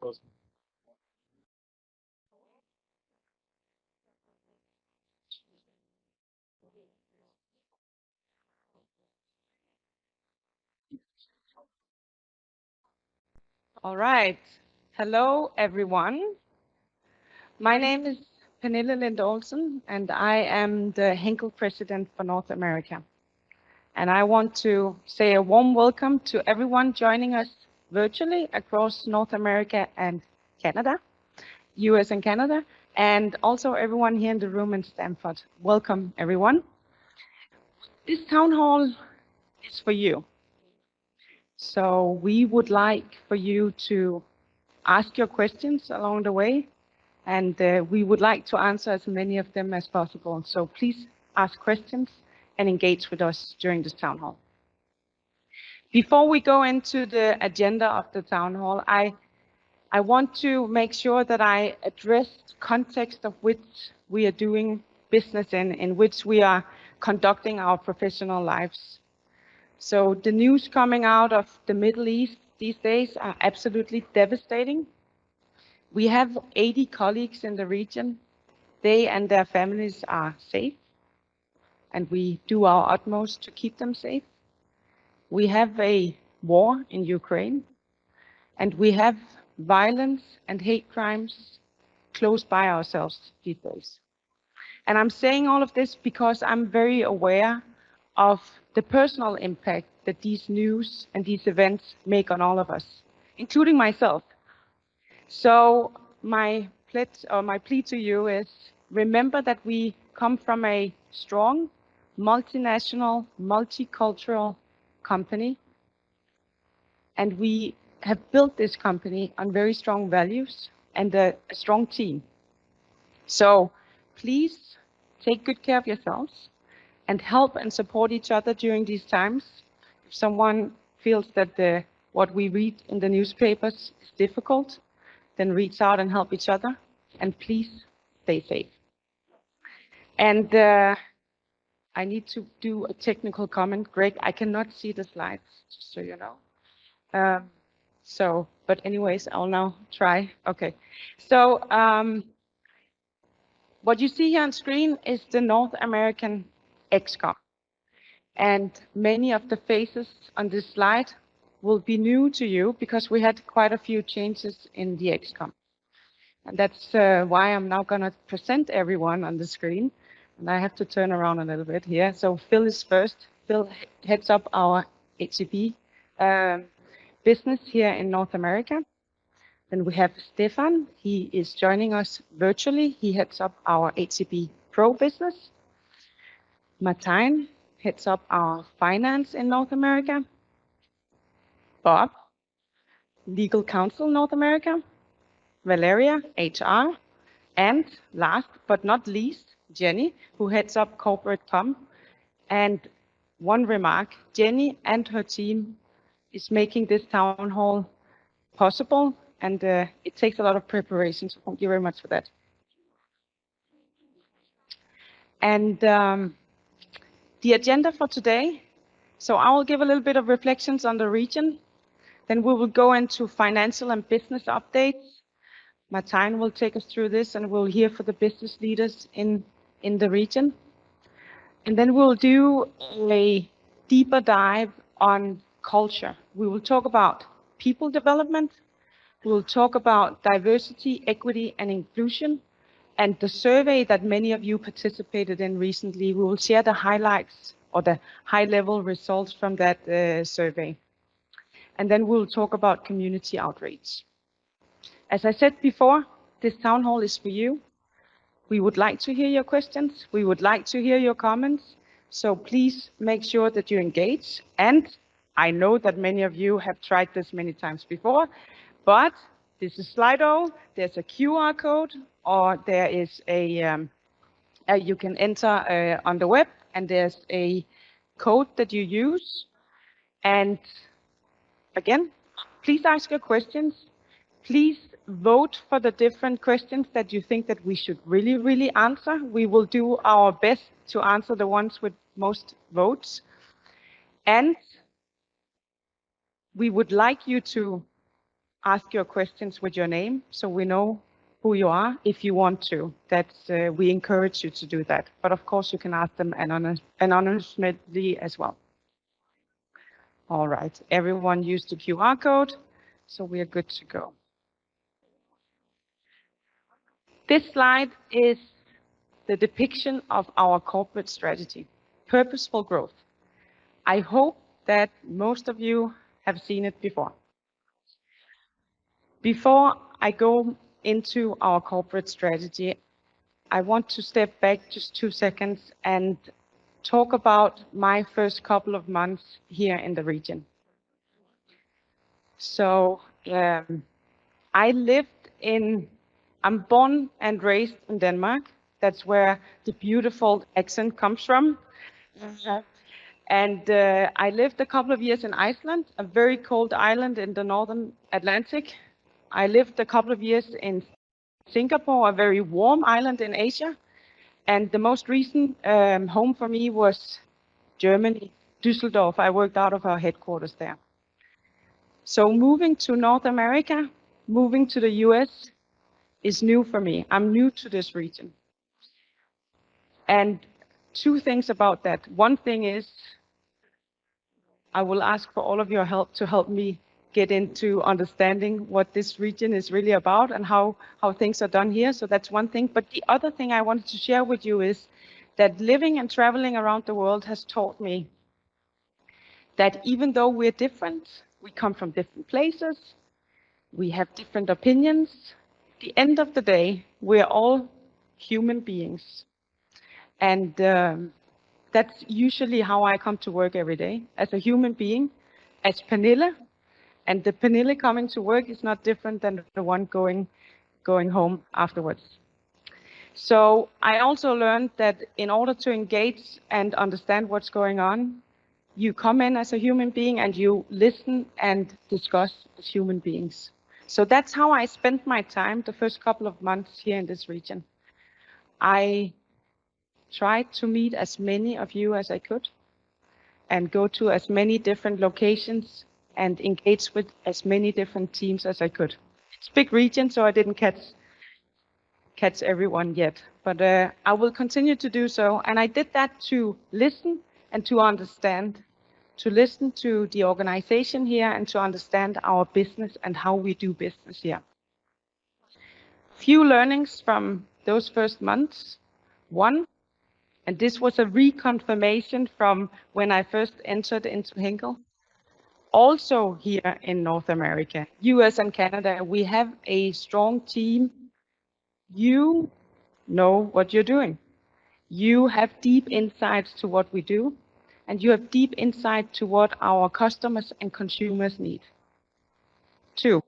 All right. Hello, everyone. My name is Pernille Lind Olsen, and I am the Henkel President for North America. And I want to say a warm welcome to everyone joining us virtually across North America and Canada, US and Canada, and also everyone here in the room in Stamford. Welcome, everyone. This town hall is for you. So we would like for you to ask your questions along the way, and we would like to answer as many of them as possible. So please ask questions and engage with us during this town hall. Before we go into the agenda of the town hall, I want to make sure that I address the context of which we are doing business in which we are conducting our professional lives. So the news coming out of the Middle East these days are absolutely devastating. We have 80 colleagues in the region. They and their families are safe, and we do our utmost to keep them safe. We have a war in Ukraine, and we have violence and hate crimes close by ourselves these days. And I'm saying all of this because I'm very aware of the personal impact that these news and these events make on all of us, including myself. So my plea to you is remember that we come from a strong, multinational, multicultural company, and we have built this company on very strong values and a strong team. So please take good care of yourselves and help and support each other during these times. If someone feels that what we read in the newspapers is difficult, then reach out and help each other. And please stay safe. And I need to do a technical comment. Greg, I cannot see the slides, just so you know. But anyways, I'll now try. Okay. So what you see here on screen is the North American ExCom. And many of the faces on this slide will be new to you because we had quite a few changes in the ExCom. And that's why I'm now going to present everyone on the screen. And I have to turn around a little bit here. So Phil is first. Phil heads up our HCP business here in North America. Then we have Stefan. He is joining us virtually. He heads up our HCP Pro business. Martijn heads up our finance in North America. Bob, legal counsel North America. Valeria, HR. And last but not least, Jenny, who heads up corporate comm. And one remark, Jenny and her team is making this town hall possible, and it takes a lot of preparation, so thank you very much for that. And the agenda for today, so I will give a little bit of reflections on the region, then we will go into financial and business updates. Martijn will take us through this, and we'll hear from the business leaders in the region. And then we'll do a deeper dive on culture. We will talk about people development. We'll talk about diversity, equity, and inclusion. And the survey that many of you participated in recently, we will share the highlights or the high-level results from that survey. And then we'll talk about community outreach. As I said before, this town hall is for you. We would like to hear your questions. We would like to hear your comments. So please make sure that you engage. And I know that many of you have tried this many times before, but this is Slido. There's a QR code, or there is you can enter on the web, and there's a code that you use. And again, please ask your questions. Please vote for the different questions that you think that we should really answer. We will do our best to answer the ones with most votes. And we would like you to ask your questions with your name so we know who you are if you want to. We encourage you to do that. But of course, you can ask them anonymously as well. All right, everyone used the QR code, so we are good to go. This slide is the depiction of our corporate strategy, purposeful growth. I hope that most of you have seen it before. Before I go into our corporate strategy, I want to step back just 2 seconds and talk about my first couple of months here in the region. So I'm born and raised in Denmark. That's where the beautiful accent comes from. And I lived a couple of years in Iceland, a very cold island in the northern Atlantic. I lived a couple of years in Singapore, a very warm island in Asia. And the most recent home for me was Germany, Düsseldorf. I worked out of our headquarters there. So moving to North America, moving to the US is new for me. I'm new to this region. And 2 things about that. One thing is I will ask for all of your help to help me get into understanding what this region is really about and how things are done here. So that's one thing. But the other thing I wanted to share with you is that living and traveling around the world has taught me that even though we're different, we come from different places, we have different opinions, at the end of the day, we're all human beings. And that's usually how I come to work every day, as a human being, as Pernille. And the Pernille coming to work is not different than the one going home afterwards. So I also learned that in order to engage and understand what's going on, you come in as a human being and you listen and discuss as human beings. So that's how I spent my time the first couple of months here in this region. I tried to meet as many of you as I could and go to as many different locations and engage with as many different teams as I could. It's a big region, so I didn't catch everyone yet, but I will continue to do so. And I did that to listen and to understand, to listen to the organization here and to understand our business and how we do business here. Few learnings from those first months. One, and this was a reconfirmation from when I first entered into Henkel. Also here in North America, US and Canada, we have a strong team. You know what you're doing. You have deep insights to what we do, and you have deep insight to what our customers and consumers need. 2,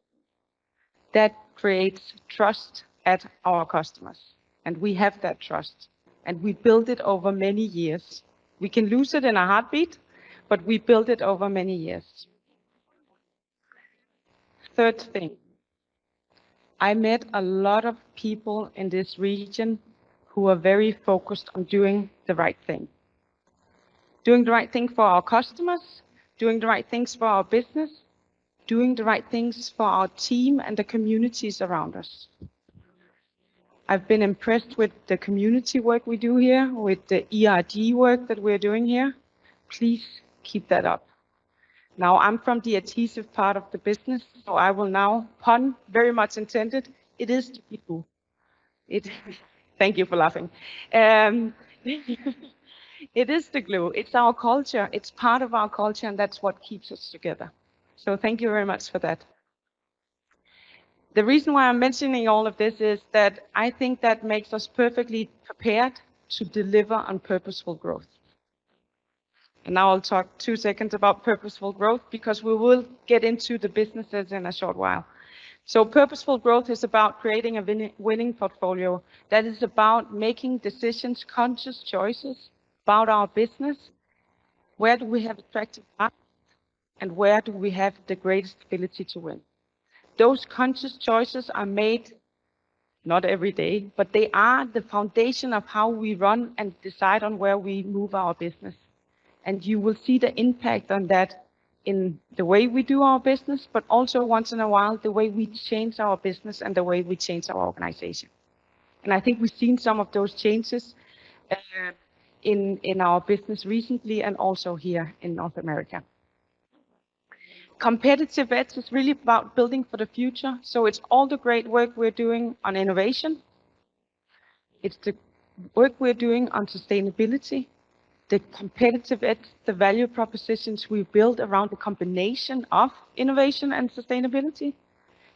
that creates trust at our customers, and we have that trust, and we build it over many years. We can lose it in a heartbeat, but we build it over many years. 3rd thing, I met a lot of people in this region who are very focused on doing the right thing. Doing the right thing for our customers, doing the right things for our business, doing the right things for our team and the communities around us. I've been impressed with the community work we do here, with the ERG work that we're doing here. Please keep that up. Now, I'm from the adhesive part of the business, so I will now, pun very much intended, it is the glue. Thank you for laughing. It is the glue. It's our culture. It's part of our culture, and that's what keeps us together. So thank you very much for that. The reason why I'm mentioning all of this is that I think that makes us perfectly prepared to deliver on purposeful growth. And now I'll talk 2 seconds about purposeful growth because we will get into the businesses in a short while. So purposeful growth is about creating a winning portfolio. That is about making decisions, conscious choices about our business. Where do we have attractive markets and where do we have the greatest ability to win? Those conscious choices are made not every day, but they are the foundation of how we run and decide on where we move our business. And you will see the impact on that in the way we do our business, but also once in a while, the way we change our business and the way we change our organization. And I think we've seen some of those changes uh, in our business recently and also here in North America. Competitive edge is really about building for the future. So it's all the great work we're doing on innovation. It's the work we're doing on sustainability, the competitive edge, the value propositions we build around the combination of innovation and sustainability.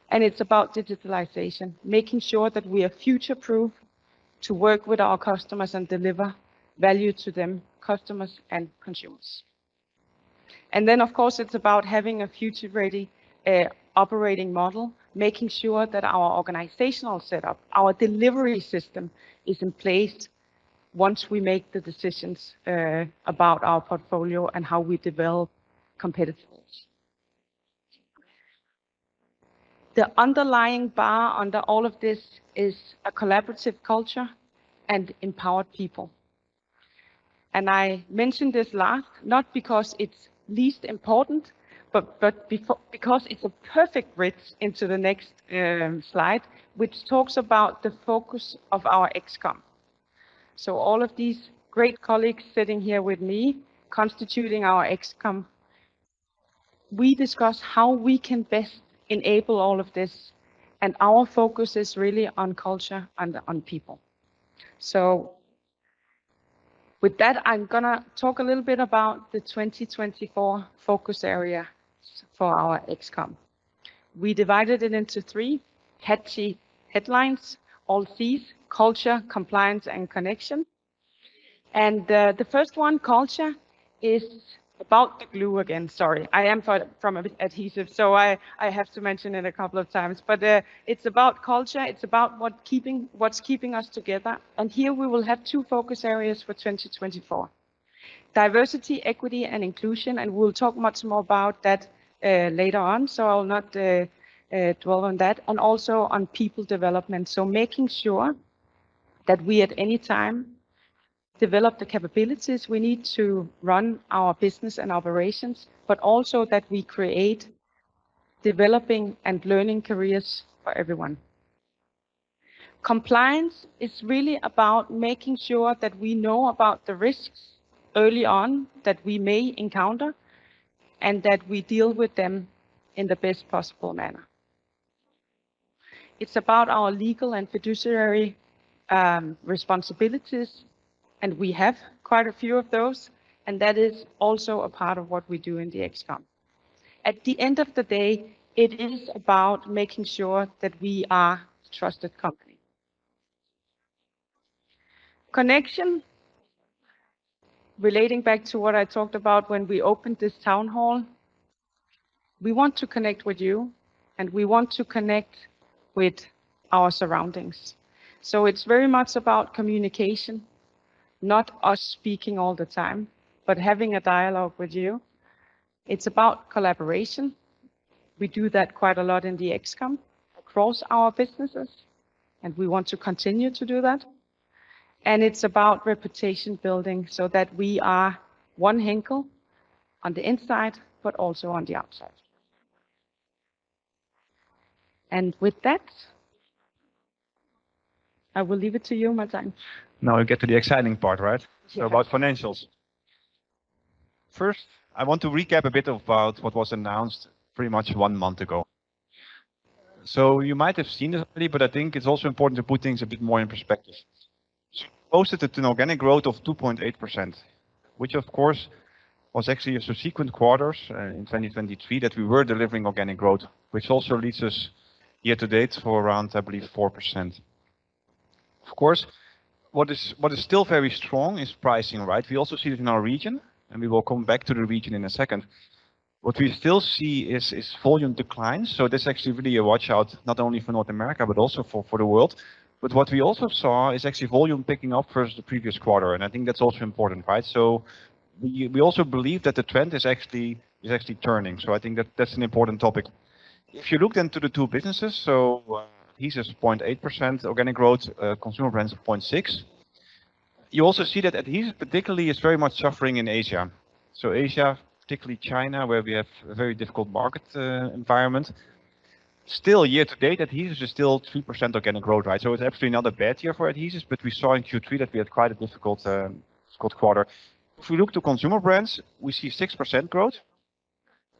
And it's about digitalization, making sure that we are future-proof to work with our customers and deliver value to them, customers and consumers. And then, of course, it's about having a future-ready operating model, making sure that our organizational setup, our delivery system is in place once we make the decisions about our portfolio and how we develop competitiveness. The underlying bar under all of this is a collaborative culture and empowered people. And I mentioned this last, not because it's least important, but because it's a perfect bridge into the next slide, which talks about the focus of our ExCom. So all of these great colleagues sitting here with me, constituting our ExCom, we discuss how we can best enable all of this. And our focus is really on culture and on people. So with that, I'm going to talk a little bit about the 2024 focus area for our ExCom. We divided it into three catchy headlines, all C's: culture, compliance, and connection. And the first one, culture, is about the glue again. Sorry, I am from adhesive, so I have to mention it a couple of times. But it's about culture. It's about what's keeping us together. And here we will have two focus areas for 2024: diversity, equity, and inclusion. And we'll talk much more about that later on. So I'll not dwell on that. And also on people development. So making sure that we at any time develop the capabilities we need to run our business and operations, but also that we create developing and learning careers for everyone. Compliance is really about making sure that we know about the risks early on that we may encounter and that we deal with them in the best possible manner. It's about our legal and fiduciary responsibilities, and we have quite a few of those, and that is also a part of what we do in the ExCom. At the end of the day, it is about making sure that we are a trusted company. Connection, relating back to what I talked about when we opened this town hall, we want to connect with you, and we want to connect with our surroundings. So it's very much about communication, not us speaking all the time, but having a dialogue with you. It's about collaboration. We do that quite a lot in the ExCom across our businesses, and we want to continue to do that. And it's about reputation building so that we are one Henkel on the inside, but also on the outside. And with that, I will leave it to you, Martin. Now we get to the exciting part, right? Yeah. So about financials. First, I want to recap a bit about what was announced pretty much 1 month ago. So you might have seen this already, but I think it's also important to put things a bit more in perspective. So we posted an organic growth of 2.8%, which of course was actually a subsequent quarters in 2023 that we were delivering organic growth, which also leads us year to date for around, I believe, 4%. Of course, what is still very strong is pricing, right? We also see it in our region, and we will come back to the region in a second. What we still see is volume declines. So this is actually really a watch out, not only for North America, but also for the world. But what we also saw is actually volume picking up versus the previous quarter. And I think that's also important, right? So we also believe that the trend is actually turning. So I think that's an important topic. If you look into the two businesses, so adhesives 0.8% organic growth, consumer brands 0.6%. You also see that adhesives particularly is very much suffering in Asia. So Asia particularly China, where we have a very difficult market environment. Still, year to date, adhesives is still 3% organic growth, right? So it's absolutely not a bad year for adhesives, but we saw in Q3 that we had quite a difficult quarter. If we look to consumer brands, we see 6% growth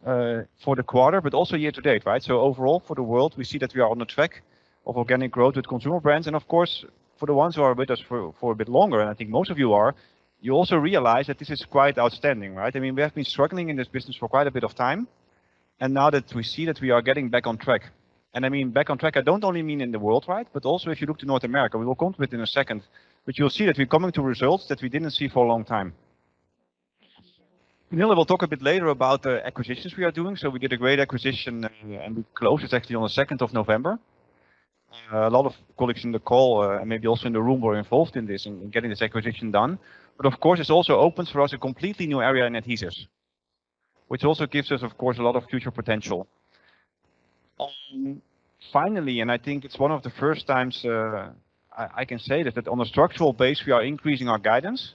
for the quarter, but also year to date, right? So overall, for the world, we see that we are on the track of organic growth with consumer brands. And of course, for the ones who are with us for a bit longer, and I think most of you are, you also realize that this is quite outstanding, right? I mean, we have been struggling in this business for quite a bit of time. And now that we see that we are getting back on track. And I mean, back on track, I don't only mean in the world, right? But also if you look to North America, we will come to it in a second, but you'll see that we're coming to results that we didn't see for a long time. Nille will talk a bit later about the acquisitions we are doing. So we did a great acquisition and we closed it actually on the 2nd of November. A lot of colleagues in the call and maybe also in the room were involved in this, in getting this acquisition done. But of course, it also opens for us a completely new area in adhesives, which also gives us, of course, a lot of future potential. Finally, and I think it's one of the first times I can say that on a structural base, we are increasing our guidance,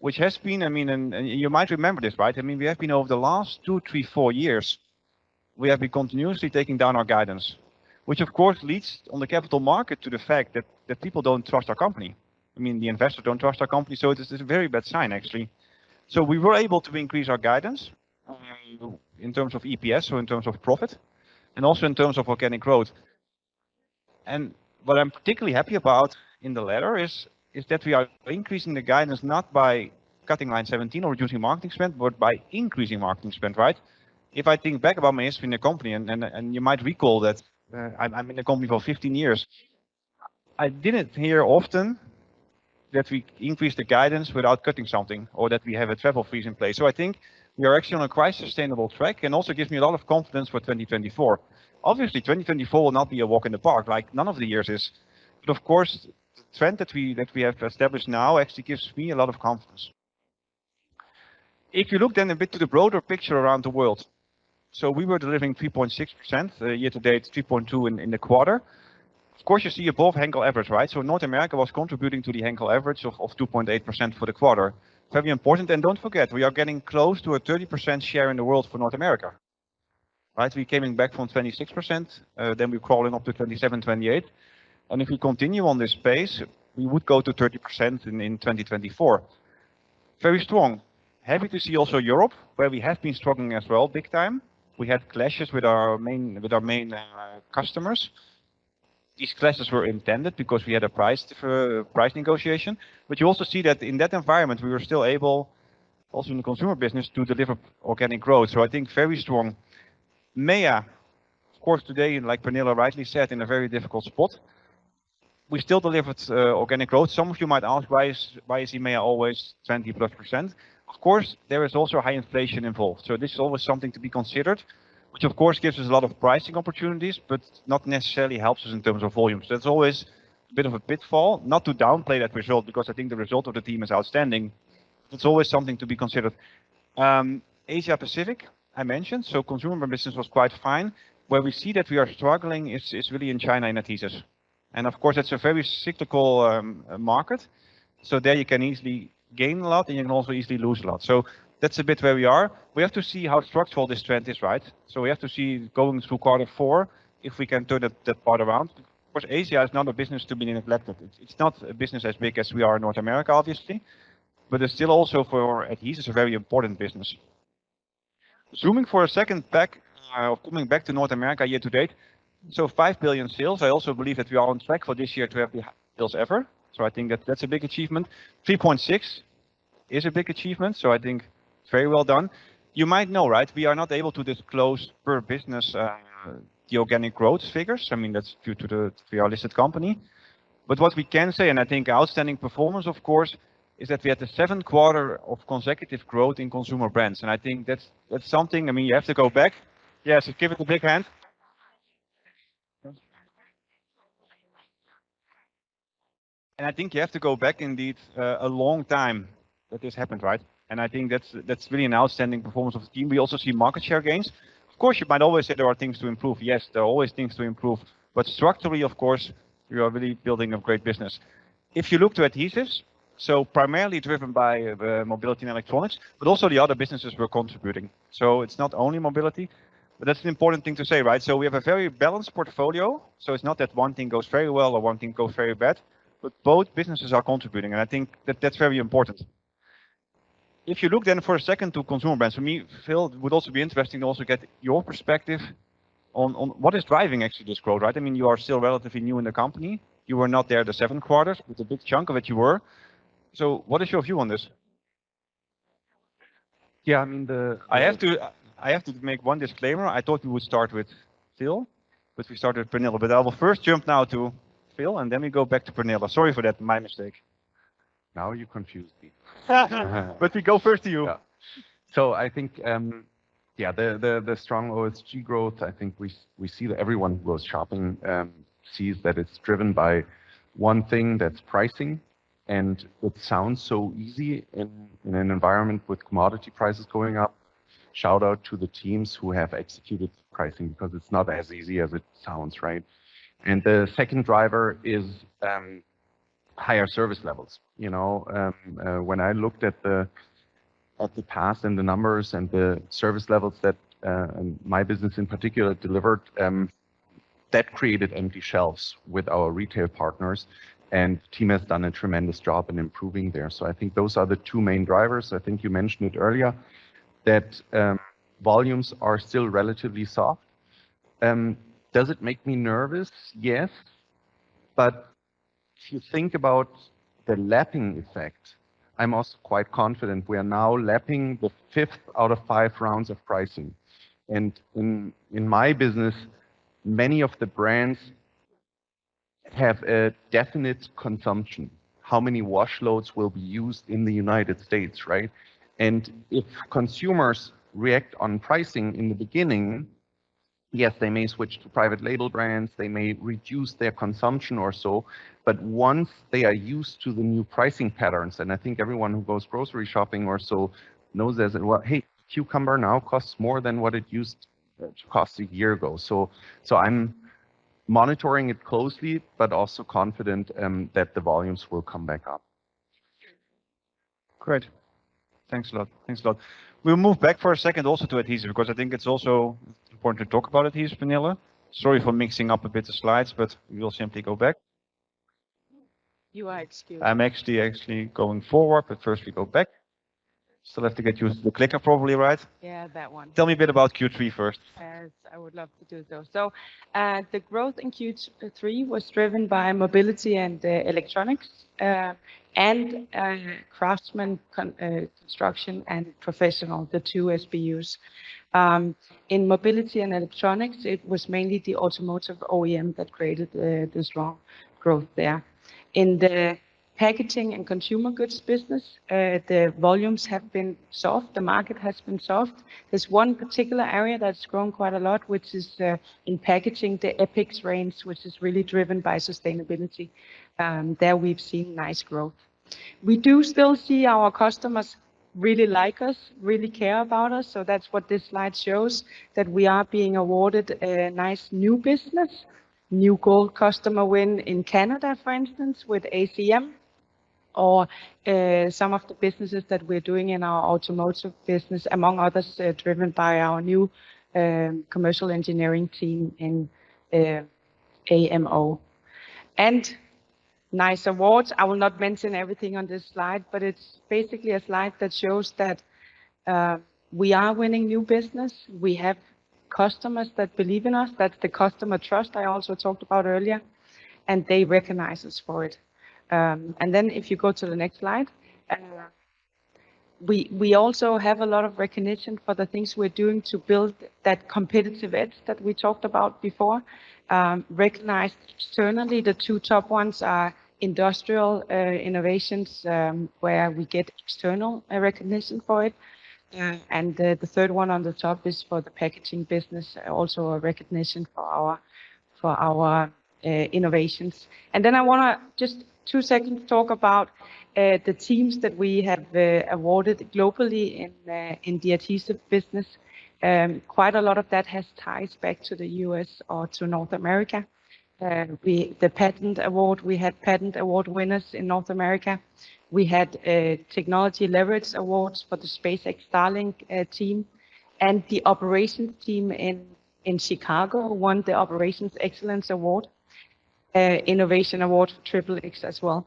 which has been, I mean, and you might remember this, right? I mean, we have been over the last 2, 3, 4 years, we have been continuously taking down our guidance, which of course leads on the capital market to the fact that people don't trust our company. I mean, the investors don't trust our company, so it's a very bad sign, actually. So we were able to increase our guidance in terms of EPS, so in terms of profit, and also in terms of organic growth. And what I'm particularly happy about in the letter is that we are increasing the guidance not by cutting line 17 or reducing marketing spend, but by increasing marketing spend, right? If I think back about my history in the company, and you might recall that I'm in the company for 15 years, I didn't hear often that we increase the guidance without cutting something or that we have a travel freeze in place. So I think we are actually on a quite sustainable track and also gives me a lot of confidence for 2024. Obviously, 2024 will not be a walk in the park, like none of the years is. But of course, the trend that we have established now actually gives me a lot of confidence. If you look then a bit to the broader picture around the world, so we were delivering 3.6% year to date, 3.2 in the quarter. Of course, you see above Henkel average, right? So North America was contributing to the Henkel average of 2.8% for the quarter. Very important. And don't forget, we are getting close to a 30% share in the world for North America. Right? We came back from 26%, then we're crawling up to 27, 28. And if we continue on this pace, we would go to 30% in 2024. Very strong. Happy to see also Europe, where we have been struggling as well, big time. We had clashes with our main customers. These clashes were intended because we had a price negotiation. But you also see that in that environment, we were still able, also in the consumer business, to deliver organic growth. So I think very strong. MEA, of course, today, like Pernilla rightly said, in a very difficult spot. We still delivered organic growth. Some of you might ask, why is EMEA always 20+%? Of course, there is also high inflation involved. So this is always something to be considered, which of course gives us a lot of pricing opportunities, but not necessarily helps us in terms of volume. So that's always a bit of a pitfall, not to downplay that result, because I think the result of the team is outstanding. It's always something to be considered. Asia Pacific, I mentioned, so consumer business was quite fine. Where we see that we are struggling is really in China in adhesives. And of course, it's a very cyclical market. So there you can easily gain a lot and you can also easily lose a lot. So that's a bit where we are. We have to see how structural this trend is, right? So we have to see going through Q4 if we can turn that part around. Of course, Asia is not a business to be neglected. It's not a business as big as we are in North America, obviously, but it's still also for adhesives a very important business. Zooming for a second back, coming back to North America year to date. So 5 billion sales. I also believe that we are on track for this year to have the highest sales ever. So I think that's a big achievement. 3.6 is a big achievement. So I think very well done. You might know, right? We are not able to disclose per business the organic growth figures. I mean, that's due to we are a listed company. But what we can say, and I think outstanding performance, of course, is that we had the 7th quarter of consecutive growth in consumer brands. And I think that's something, I mean, you have to go back. Yes, give it a big hand. And I think you have to go back indeed a long time that this happened, right? And I think that's really an outstanding performance of the team. We also see market share gains. Of course, you might always say there are things to improve. Yes, there are always things to improve. But structurally, of course, we are really building a great business. If you look to adhesives, So primarily driven by mobility and electronics, but also the other businesses were contributing. So it's not only mobility, but that's an important thing to say, right? So we have a very balanced portfolio. So it's not that one thing goes very well or one thing goes very bad, but both businesses are contributing. And I think that that's very important. If you look then for a second to consumer brands, for me, Phil, it would also be interesting to also get your perspective on what is driving actually this growth, right? I mean, you are still relatively new in the company. You were not there the 7 quarters, but a big chunk of it you were. So what is your view on this? Yeah, I mean I have to make one disclaimer. I thought we would start with Phil, but we started with Pernilla. But I will first jump now to Phil, and then we go back to Pernilla. Sorry for that, my mistake. now you confused me. But we go first to you. Yeah. So I think, yeah, the strong OSG growth. I think we see that everyone who goes shopping sees that it's driven by one thing, that's pricing, and it sounds so easy in an environment with commodity prices going up. Shout out to the teams who have executed pricing, because it's not as easy as it sounds, right? And the second driver is higher service levels. You know, when I looked at the past and the numbers and the service levels that my business in particular delivered, that created empty shelves with our retail partners, and the team has done a tremendous job in improving there. So I think those are the two main drivers. I think you mentioned it earlier, that volumes are still relatively soft. Does it make me nervous? Yes. But if you think about the lapping effect, I'm also quite confident we are now lapping the 5th out of 5 rounds of pricing. And in my business, many of the brands have a definite consumption. How many wash loads will be used in the United States, right? And if consumers react on pricing in the beginning, yes, they may switch to private label brands, they may reduce their consumption or so, but once they are used to the new pricing patterns, and I think everyone who goes grocery shopping or so knows that, well, hey, cucumber now costs more than what it used to cost a year ago. So I'm monitoring it closely, but also confident that the volumes will come back up. Great. Thanks a lot. Thanks a lot. We'll move back for a second also to adhesive, because I think it's also important to talk about adhesive, Pernilla. Sorry for mixing up a bit the slides, but we will simply go back. You are excused. I'm actually going forward, but first we go back. Still have to get used to the clicker probably, right? Yeah, that one. Tell me a bit about Q3 first. Yes, I would love to do so. So the growth in Q3 was driven by mobility and electronics and craftsman construction and professional, the 2 SBUs. In mobility and electronics, it was mainly the automotive OEM that created the strong growth there. In the packaging and consumer goods business, the volumes have been soft. The market has been soft. There's one particular area that's grown quite a lot, which is in packaging, the Epics range, which is really driven by sustainability. There we've seen nice growth. We do still see our customers really like us, really care about us. So that's what this slide shows, that we are being awarded a nice new business, new gold customer win in Canada, for instance, with ACM, or some of the businesses that we're doing in our automotive business, among others, driven by our new commercial engineering team in AMO. And nice awards. I will not mention everything on this slide, but it's basically a slide that shows that we are winning new business. We have customers that believe in us. That's the customer trust I also talked about earlier, and they recognize us for it. And then if you go to the next slide, we also have a lot of recognition for the things we're doing to build that competitive edge that we talked about before. Recognized externally, the 2 top ones are industrial innovations, where we get external recognition for it. And the third one on the top is for the packaging business, also a recognition for our innovations. And then I want to just 2 seconds talk about the teams that we have awarded globally in the adhesive business. Quite a lot of that has ties back to the US or to North America. The patent award, we had patent award winners in North America. We had technology leverage awards for the SpaceX Starlink team, and the operations team in Chicago won the Operations Excellence Award, Innovation Award for XXX as well.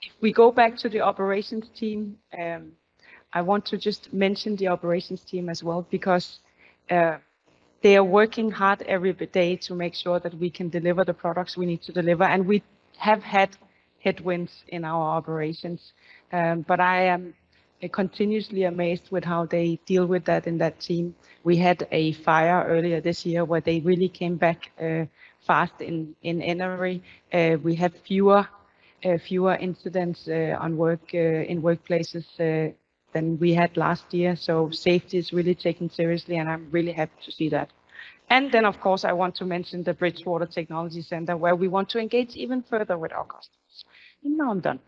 If we go back to the operations team, I want to just mention the operations team as well, because they are working hard every day to make sure that we can deliver the products we need to deliver. And we have had headwinds in our operations, but I am continuously amazed with how they deal with that in that team. We had a fire earlier this year where they really came back fast in Enery. We have fewer incidents on in workplaces than we had last year. So safety is really taken seriously, and I'm really happy to see that. And then, of course, I want to mention the Bridgewater Technology Center, where we want to engage even further with our customers. And now I'm done.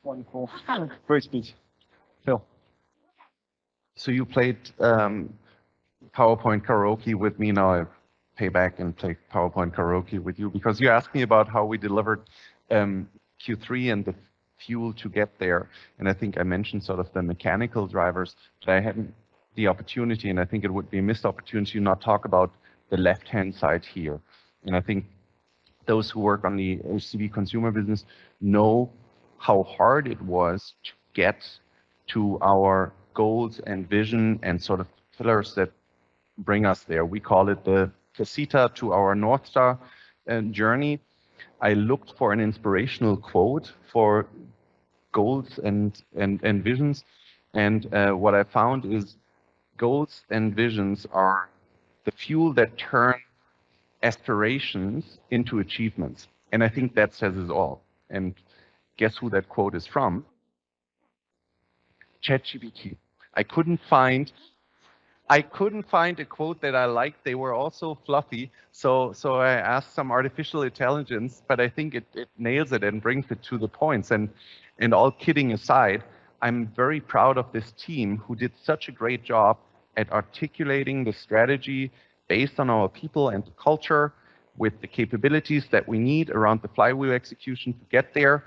Wonderful. Great speech. Phil. So you played PowerPoint karaoke with me. Now I pay back and play PowerPoint karaoke with you, because you asked me about how we delivered Q3 and the fuel to get there. And I think I mentioned sort of the mechanical drivers, but I hadn't the opportunity, and I think it would be a missed opportunity to not talk about the left-hand side here. And I think those who work on the HCB consumer business know how hard it was to get to our goals and vision and sort of pillars that bring us there. We call it the casita to our North Star journey. I looked for an inspirational quote for goals and visions, and what I found is goals and visions are the fuel that turn aspirations into achievements. And I think that says it all. And guess who that quote is from? ChatGPT. I couldn't find a quote that I liked. They were all so fluffy. So I asked some artificial intelligence, but I think it nails it and brings it to the points. And all kidding aside, I'm very proud of this team who did such a great job at articulating the strategy based on our people and the culture, with the capabilities that we need around the flywheel execution to get there,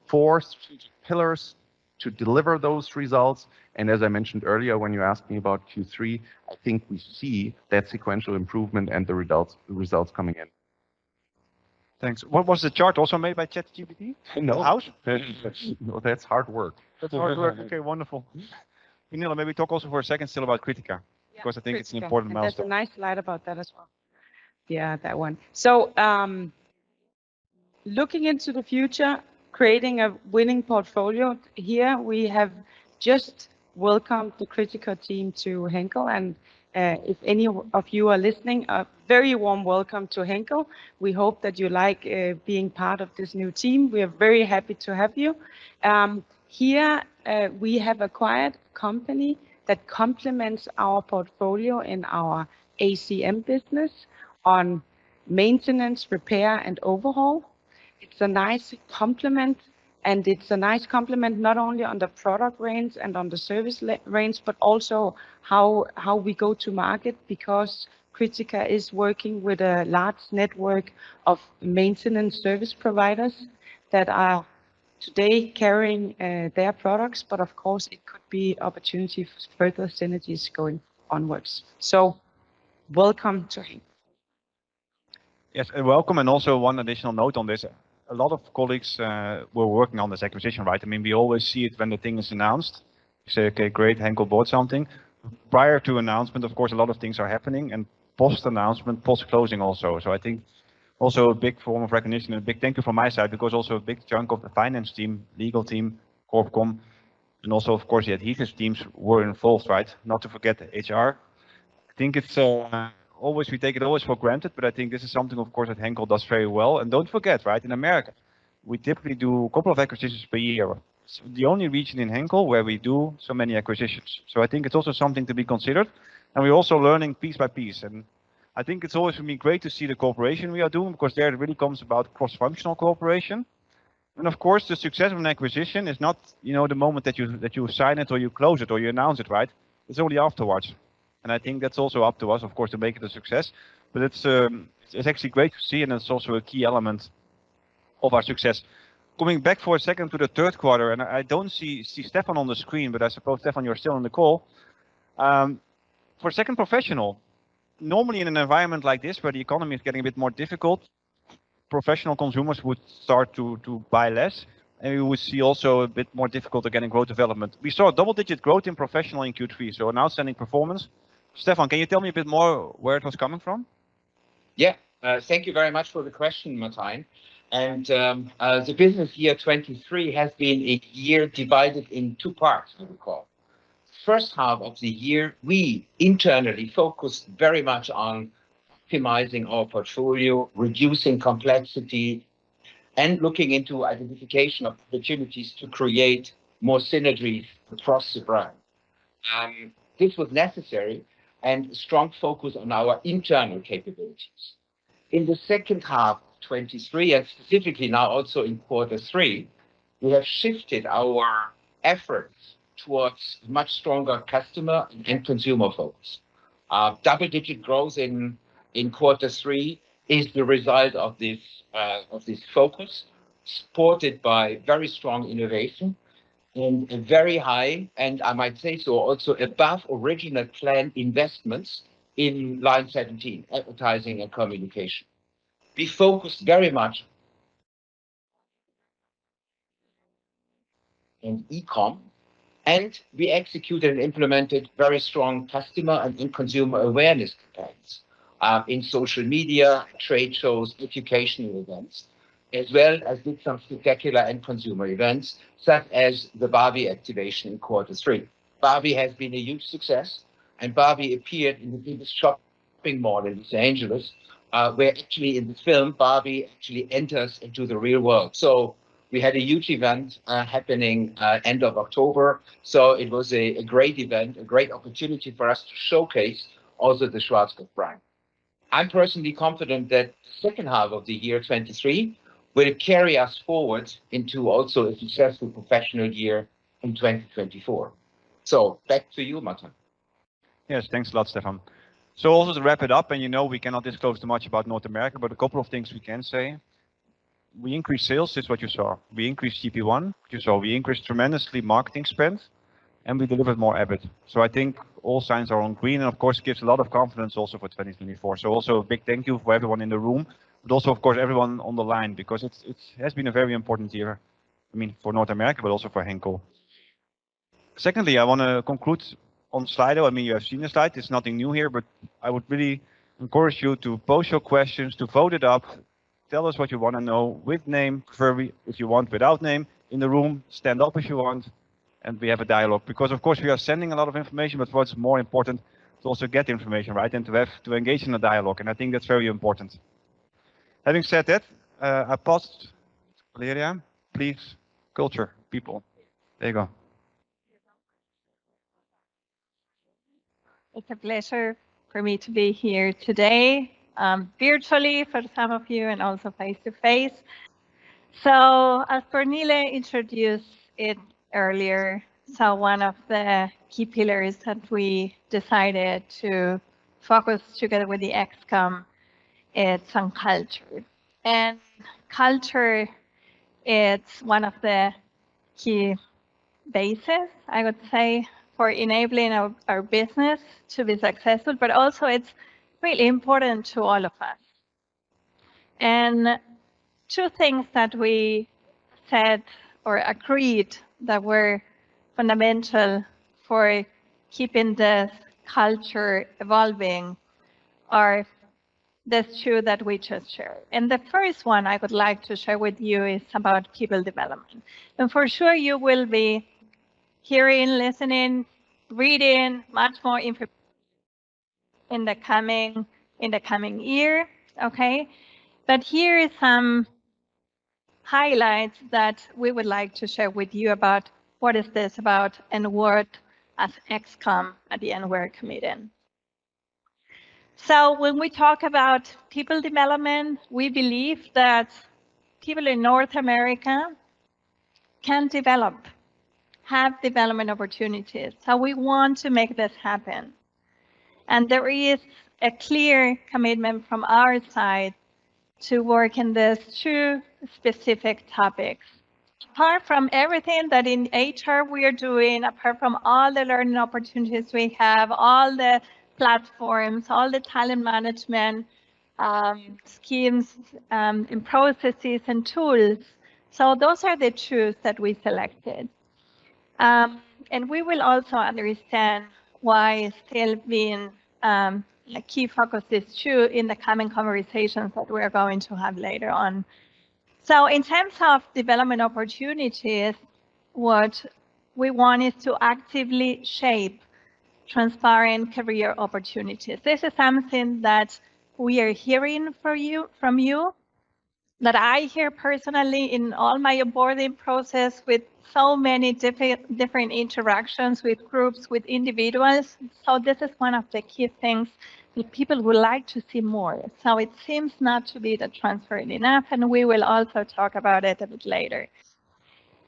4 strategic pillars to deliver those results. And as I mentioned earlier, when you asked me about Q3, I think we see that sequential improvement and the results coming in. Thanks. What was the chart also made by ChatGPT? No. The house? No, that's hard work. That's hard work. Okay, wonderful. Pernille, maybe talk also for a second still about Critica, because I think it's an important milestone. There's a nice slide about that as well. Yeah, that one. So looking into the future, creating a winning portfolio. Here we have just welcomed the Critica team to Henkel, and if any of you are listening, a very warm welcome to Henkel. We hope that you like being part of this new team. We are very happy to have you. Here we have acquired a company that complements our portfolio in our ACM business on maintenance, repair, and overhaul. It's a nice complement, and it's a nice complement not only on the product range and on the service range, but also how we go to market, because Critica is working with a large network of maintenance service providers that are today carrying their products, but of course it could be opportunity for further synergies going onwards. So welcome to him. Yes, welcome. And also one additional note on this. A lot of colleagues were working on this acquisition, right? I mean, we always see it when the thing is announced. You say, okay, great, Henkel bought something. Prior to announcement, of course, a lot of things are happening, and post-announcement, post-closing also. So I think also a big form of recognition and a big thank you from my side, because also a big chunk of the finance team, legal team, Corpcom, and also, of course, the adhesives teams were involved, right? Not to forget HR. I think it's always, we take it always for granted, but I think this is something, of course, that Henkel does very well. And don't forget, right, in America, we typically do a couple of acquisitions per year. It's the only region in Henkel where we do so many acquisitions. So I think it's also something to be considered. And we're also learning piece by piece. And I think it's always for me great to see the cooperation we are doing, because there it really comes about cross-functional cooperation. And of course, the success of an acquisition is not, you know, the moment that you sign it or you close it or you announce it, right? It's only afterwards. And I think that's also up to us, of course, to make it a success. But it's it's actually great to see, and it's also a key element of our success. Coming back for a second to the third quarter, and I don't see Stefan on the screen, but I suppose, Stefan, you're still on the call. For second professional, normally in an environment like this where the economy is getting a bit more difficult, professional consumers would start to buy less, and we would see also a bit more difficult getting growth development. We saw double-digit growth in professional in Q3, so an outstanding performance. Stefan, can you tell me a bit more where it was coming from? Yeah, thank you very much for the question, Martijn. And the business year 23 has been a year divided in two parts, I would call. First half of the year, we internally focused very much on optimizing our portfolio, reducing complexity, and looking into identification of opportunities to create more synergies across the brand. This was necessary, and strong focus on our internal capabilities. In the second half 23, and specifically now also in Q3, we have shifted our efforts towards much stronger customer and consumer focus. Double-digit growth in Q3 is the result of this focus, supported by very strong innovation and a very high, and I might say so, also above original plan investments in line 17, advertising and communication. We focused very much on ExCom, and we executed and implemented very strong customer and consumer awareness campaigns in social media, trade shows, educational events, as well as did some spectacular end consumer events, such as the Barbie activation in Q3. Barbie has been a huge success, and Barbie appeared in the biggest shopping mall in Los Angeles, where actually in the film, Barbie actually enters into the real world. So we had a huge event happening end of October. So it was a great event, a great opportunity for us to showcase also the Schwarzkopf brand. I'm personally confident that the second half of the year 23 will carry us forward into also a successful professional year in 2024. So back to you, Martin. Yes, thanks a lot, Stefan. So also to wrap it up, and you know we cannot disclose too much about North America, but a couple of things we can say. We increased sales, is what you saw. We increased GP1, you saw. We increased tremendously marketing spend, and we delivered more EBIT. So I think all signs are on green, and of course gives a lot of confidence also for 2024. So also a big thank you for everyone in the room, but also of course everyone on the line, because it has been a very important year. I mean, for North America, but also for Henkel. Secondly, I want to conclude on Slido. I mean, you have seen the slide, it's nothing new here, but I would really encourage you to post your questions, to vote it up. Tell us what you want to know with name, preferably if you want without name. In the room, stand up if you want, and we have a dialogue. Because of course we are sending a lot of information, but what's more important to also get information, right? And to engage in a dialogue. And I think that's very important. Having said that, I pass Valeria, please, culture, people. There you go. It's a pleasure for me to be here today, virtually for some of you and also face-to-face. So as Pernille introduced it earlier, so one of the key pillars that we decided to focus together with the ExCom is on culture. And culture is one of the key bases, I would say, for enabling our business to be successful, but also it's really important to all of us. And two things that we said or agreed that were fundamental for keeping this culture evolving are the two that we just shared. And the first one I would like to share with you is about people development. And for sure you will be hearing, listening, reading much more information in the coming year, okay? But here are some highlights that we would like to share with you about what is this about and what as ExCom at the end we're committing. So when we talk about people development, we believe that people in North America can have development opportunities. So we want to make this happen. And there is a clear commitment from our side to work in these two specific topics. Apart from everything that in HR we are doing, apart from all the learning opportunities we have, all the platforms, all the talent management schemes and processes and tools. So those are the two that we selected. And we will also understand why still being a key focus is two in the coming conversations that we're going to have later on. So in terms of development opportunities, what we want is to actively shape transparent career opportunities. This is something that we are hearing from you, that I hear personally in all my onboarding process with so many different interactions with groups, with individuals. So this is one of the key things that people would like to see more. So it seems not to be that transparent enough, and we will also talk about it a bit later.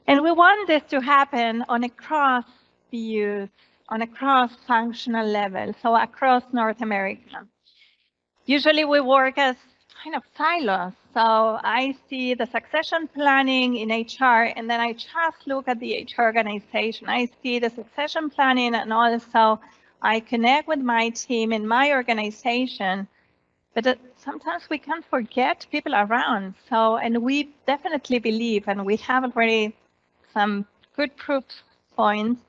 And we want this to happen on a cross views, on a cross-functional level, so across North America. Usually we work as kind of silos. So I see the succession planning in HR, and then I just look at the HR organization. I see the succession planning, and also I connect with my team in my organization. But sometimes we can't forget people around. So, and we definitely believe, and we have already some good proof points,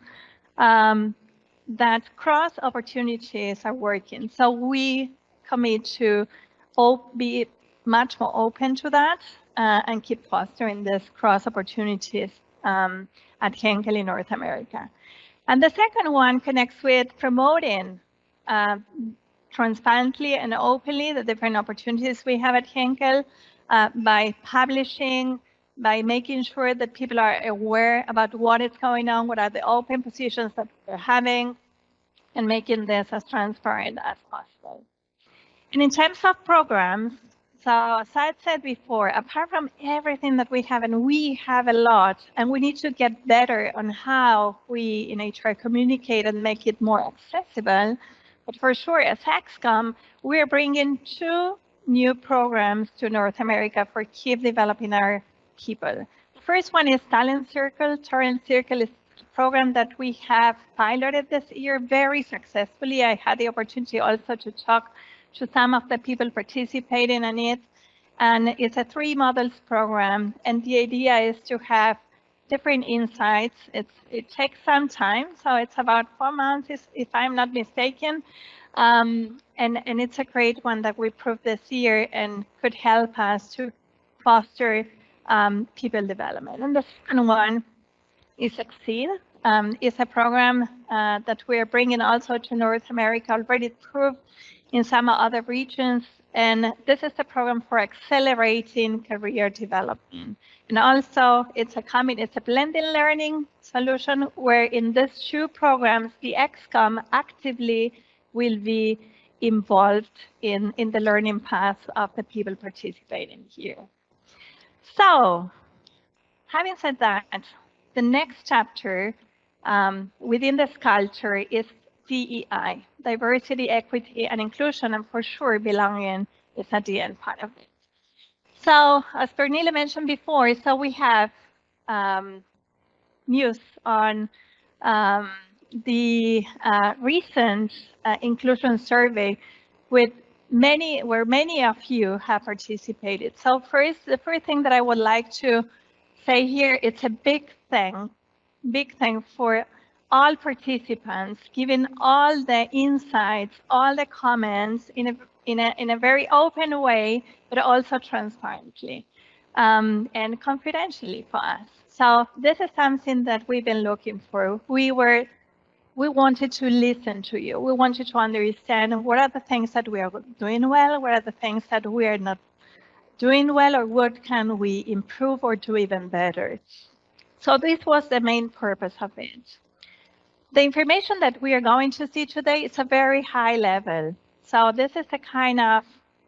that cross opportunities are working. So we commit to be much more open to that and keep fostering this cross opportunities at Henkel in North America. And the second one connects with promoting transparently and openly the different opportunities we have at Henkel by publishing, by making sure that people are aware about what is going on, what are the open positions that we're having, and making this as transparent as possible. And in terms of programs, so as I said before, apart from everything that we have, and we have a lot, and we need to get better on how we in HR communicate and make it more accessible. But for sure, as ExCom, we're bringing two new programs to North America for keep developing our people. The first one is Talent Circle. Talent Circle is a program that we have piloted this year very successfully. I had the opportunity also to talk to some of the people participating in it. And it's a 3 models program. And the idea is to have different insights. It takes some time. So it's about 4 months, if I'm not mistaken. And it's a great one that we proved this year and could help us to foster people development. And the second one is Succeed. It's a program that we're bringing also to North America, already proved in some other regions. And this is a program for accelerating career development. And also it's a blended learning solution where in these 2 programs, the ExCom actively will be involved in the learning path of the people participating here. So having said that, the next chapter within this culture is DEI, diversity, equity, and inclusion, and for sure belonging is at the end part of it. So as Pernille mentioned before, so we have news on the recent inclusion survey where many of you have participated. So the first thing that I would like to say here, it's a big thing for all participants, giving all the insights, all the comments in a very open way, but also transparently and confidentially for us. So this is something that we've been looking for. We wanted to listen to you. We wanted to understand what are the things that we are doing well, what are the things that we are not doing well, or what can we improve or do even better. So this was the main purpose of it. The information that we are going to see today is a very high level. So this is a kind of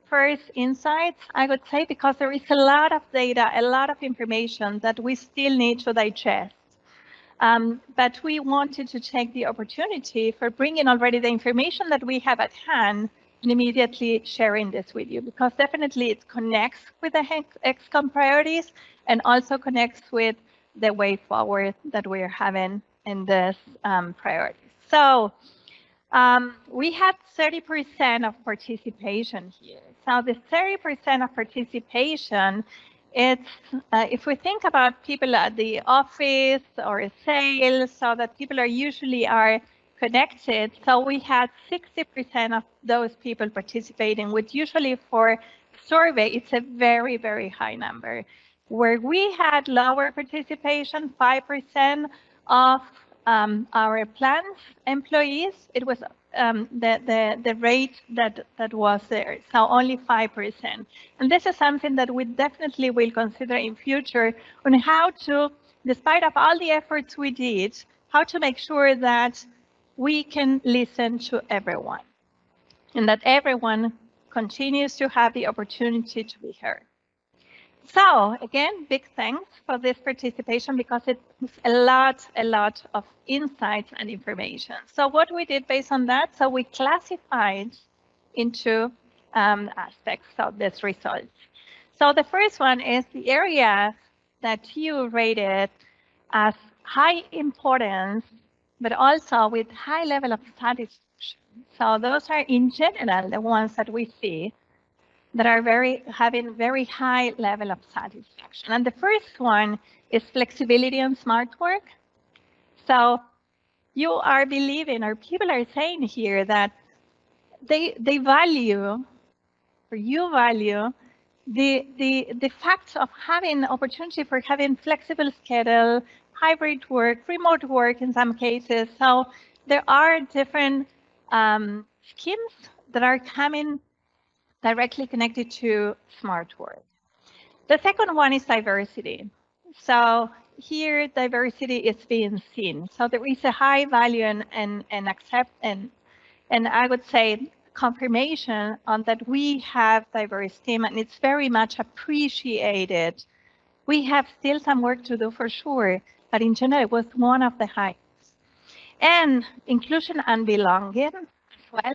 first insights, I would say, because there is a lot of data, a lot of information that we still need to digest. But we wanted to take the opportunity for bringing already the information that we have at hand and immediately sharing this with you, because definitely it connects with the ExCom priorities and also connects with the way forward that we're having in this priorities. So we had 30% of participation here. So the 30% of participation, it's if we think about people at the office or sales, so that people are usually connected. So we had 60% of those people participating, which usually for survey, it's a very, very high number. Where we had lower participation, 5% of our plans employees, it was the rate that was there, so only 5%. And this is something that we definitely will consider in future on how to, despite of all the efforts we did, how to make sure that we can listen to everyone and that everyone continues to have the opportunity to be heard. So again, big thanks for this participation, because it's a lot of insights and information. So what we did based on that, so we classified into aspects of this results. So the first one is the areas that you rated as high importance, but also with high level of satisfaction. So those are in general the ones that we see that are having very high level of satisfaction. And the first one is flexibility and smart work. So you are believing, or people are saying here, that they value, or you value, the fact of having opportunity for having flexible schedule, hybrid work, remote work in some cases. So there are different schemes that are coming directly connected to smart work. The second one is diversity. So here diversity is being seen. So there is a high value and accept and I would say confirmation on that we have diverse team, and it's very much appreciated. We have still some work to do for sure, but in general it was one of the highest. And inclusion and belonging as well.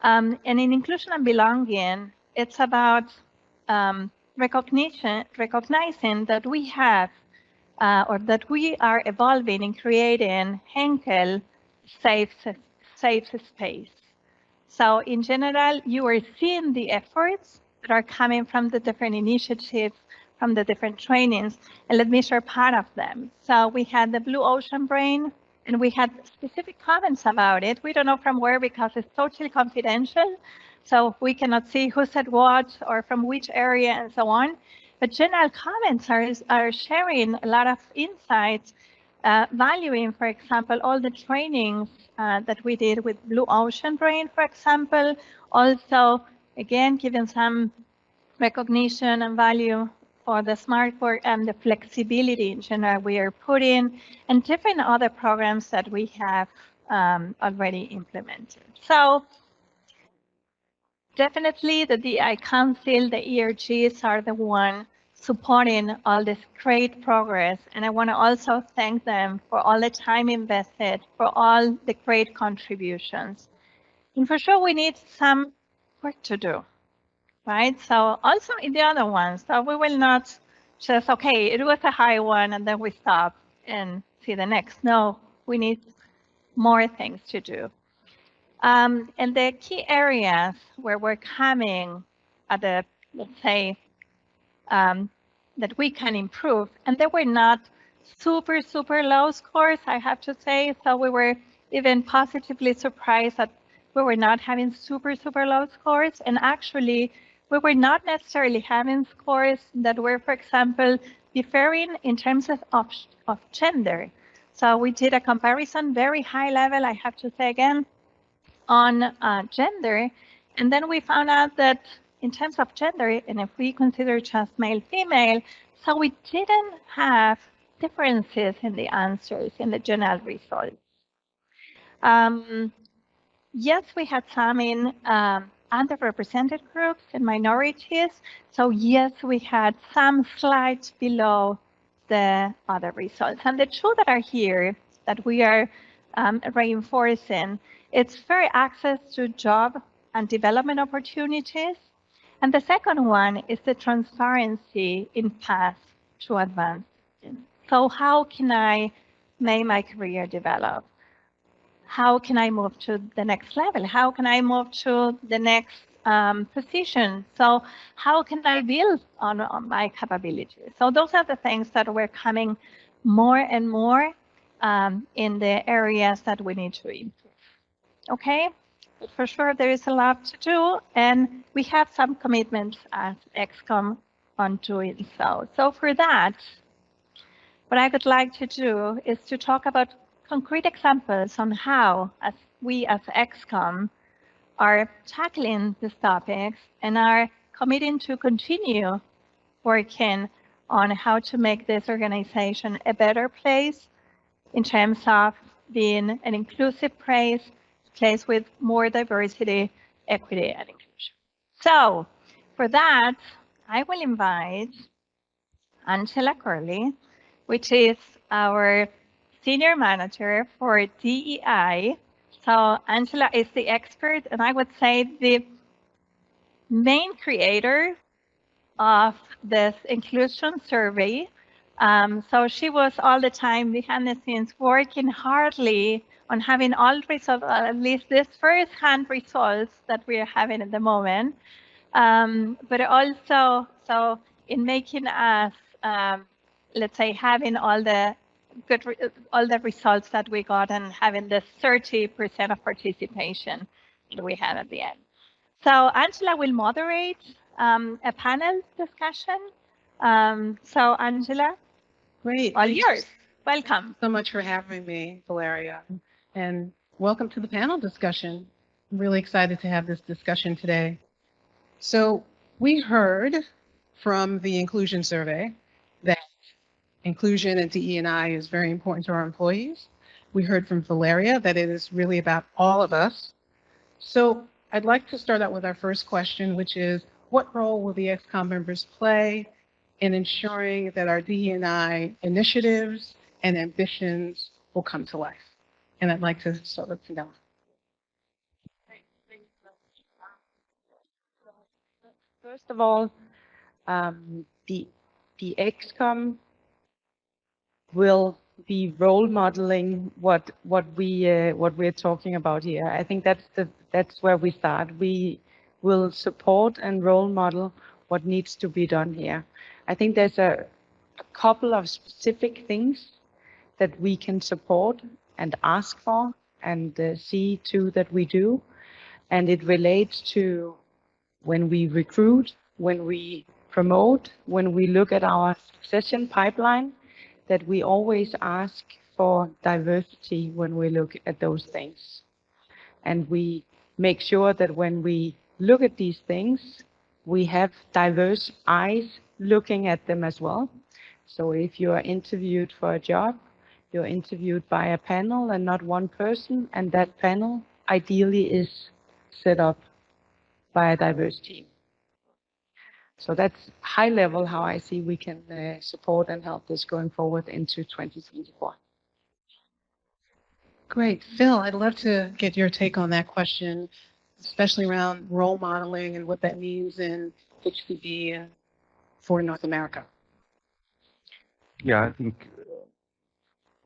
And in inclusion and belonging, it's about recognizing that we have or that we are evolving and creating Henkel safe space. So in general, you are seeing the efforts that are coming from the different initiatives, from the different trainings, and let me share part of them. So we had the Blue Ocean Brain, and we had specific comments about it. We don't know from where because it's totally confidential. So we cannot see who said what or from which area and so on. But general comments are sharing a lot of insights, valuing, for example, all the trainings that we did with Blue Ocean Brain, for example. Also, again, giving some recognition and value for the smart work and the flexibility in general we are putting, and different other programs that we have already implemented. So definitely the DI Council, the ERGs are the one supporting all this great progress. And I want to also thank them for all the time invested, for all the great contributions. And for sure, we need some work to do. Right? So also in the other ones, so we will not just, okay, it was a high one and then we stop and see the next. No, we need more things to do. And the key areas where we're coming at the, let's say, that we can improve, and they were not super low scores, I have to say. So we were even positively surprised that we were not having super low scores, and actually we were not necessarily having scores that were, for example, differing in terms of gender. So we did a comparison, very high level, I have to say again, on gender. And then we found out that in terms of gender, and if we consider just male, female, so we didn't have differences in the answers in the general results. Yes, we had some in underrepresented groups and minorities. So yes, we had some slides below the other results. And the two that are here that we are reinforcing, it's fair access to job and development opportunities. And the second one is the transparency in path to advance. So how can I make my career develop? How can I move to the next level? How can I move to the next position? So how can I build on my capabilities? So those are the things that we're coming more and more in the areas that we need to improve. Okay, but for sure there is a lot to do, and we have some commitments as ExCom on doing so. So for that, what I would like to do is to talk about concrete examples on how we as ExCom are tackling these topics and are committing to continue working on how to make this organization a better place in terms of being an inclusive place with more diversity, equity, and inclusion. So for that, I will invite Angela Curley, which is our Senior Manager for DEI. So Angela is the expert, and I would say the main creator of this inclusion survey. So she was all the time behind the scenes working hardly on having all results, at least this first-hand results that we are having at the moment, but also so in making us, let's say, having all the all the results that we got and having the 30% of participation that we had at the end. So Angela will moderate a panel discussion. So Angela, Great. all Thank yours. you Welcome. so much for having me, Valeria. And welcome to the panel discussion. I'm really excited to have this discussion today. So we heard from the inclusion survey that inclusion and DE&I is very important to our employees. We heard from Valeria that it is really about all of us. So I'd like to start out with our first question, which is, what role will the ExCom members play in ensuring that our DE&I initiatives and ambitions will come to life? And I'd like to start with Fidel. First of all, the ExCom will be role modeling what we're talking about here. I think that's where we start. We will support and role model what needs to be done here. I think there's a couple of specific things that we can support and ask for and see to that we do, and it relates to when we recruit, when we promote, when we look at our succession pipeline, that we always ask for diversity when we look at those things. And we make sure that when we look at these things, we have diverse eyes looking at them as well. So if you are interviewed for a job, you're interviewed by a panel and not one person, and that panel ideally is set up by a diverse team. So that's high level how I see we can support and help this going forward into 2024. Great. Phil, I'd love to get your take on that question, especially around role modeling and what that means in HCB for North America. Yeah, I think,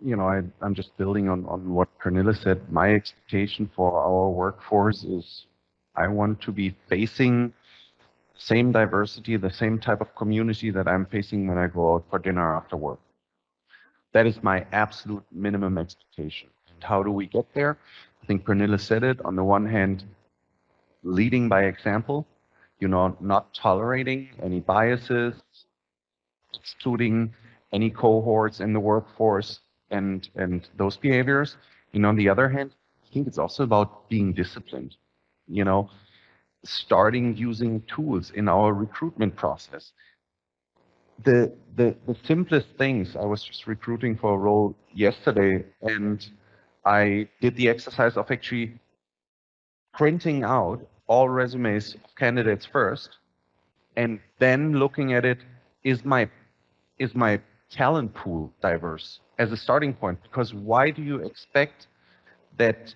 I'm just building on what Pernilla said. My expectation for our workforce is I want to be facing same diversity, the same type of community that I'm facing when I go out for dinner after work. That is my absolute minimum expectation. And how do we get there? I think Pernilla said it. On the one hand, leading by example, not tolerating any biases, excluding any cohorts in the workforce and those behaviors. On the other hand, I think it's also about being disciplined, starting using tools in our recruitment process. The simplest things, I was just recruiting for a role yesterday, and I did the exercise of actually printing out all resumes of candidates first, and then looking at it, is my talent pool diverse as a starting point? Because why do you expect that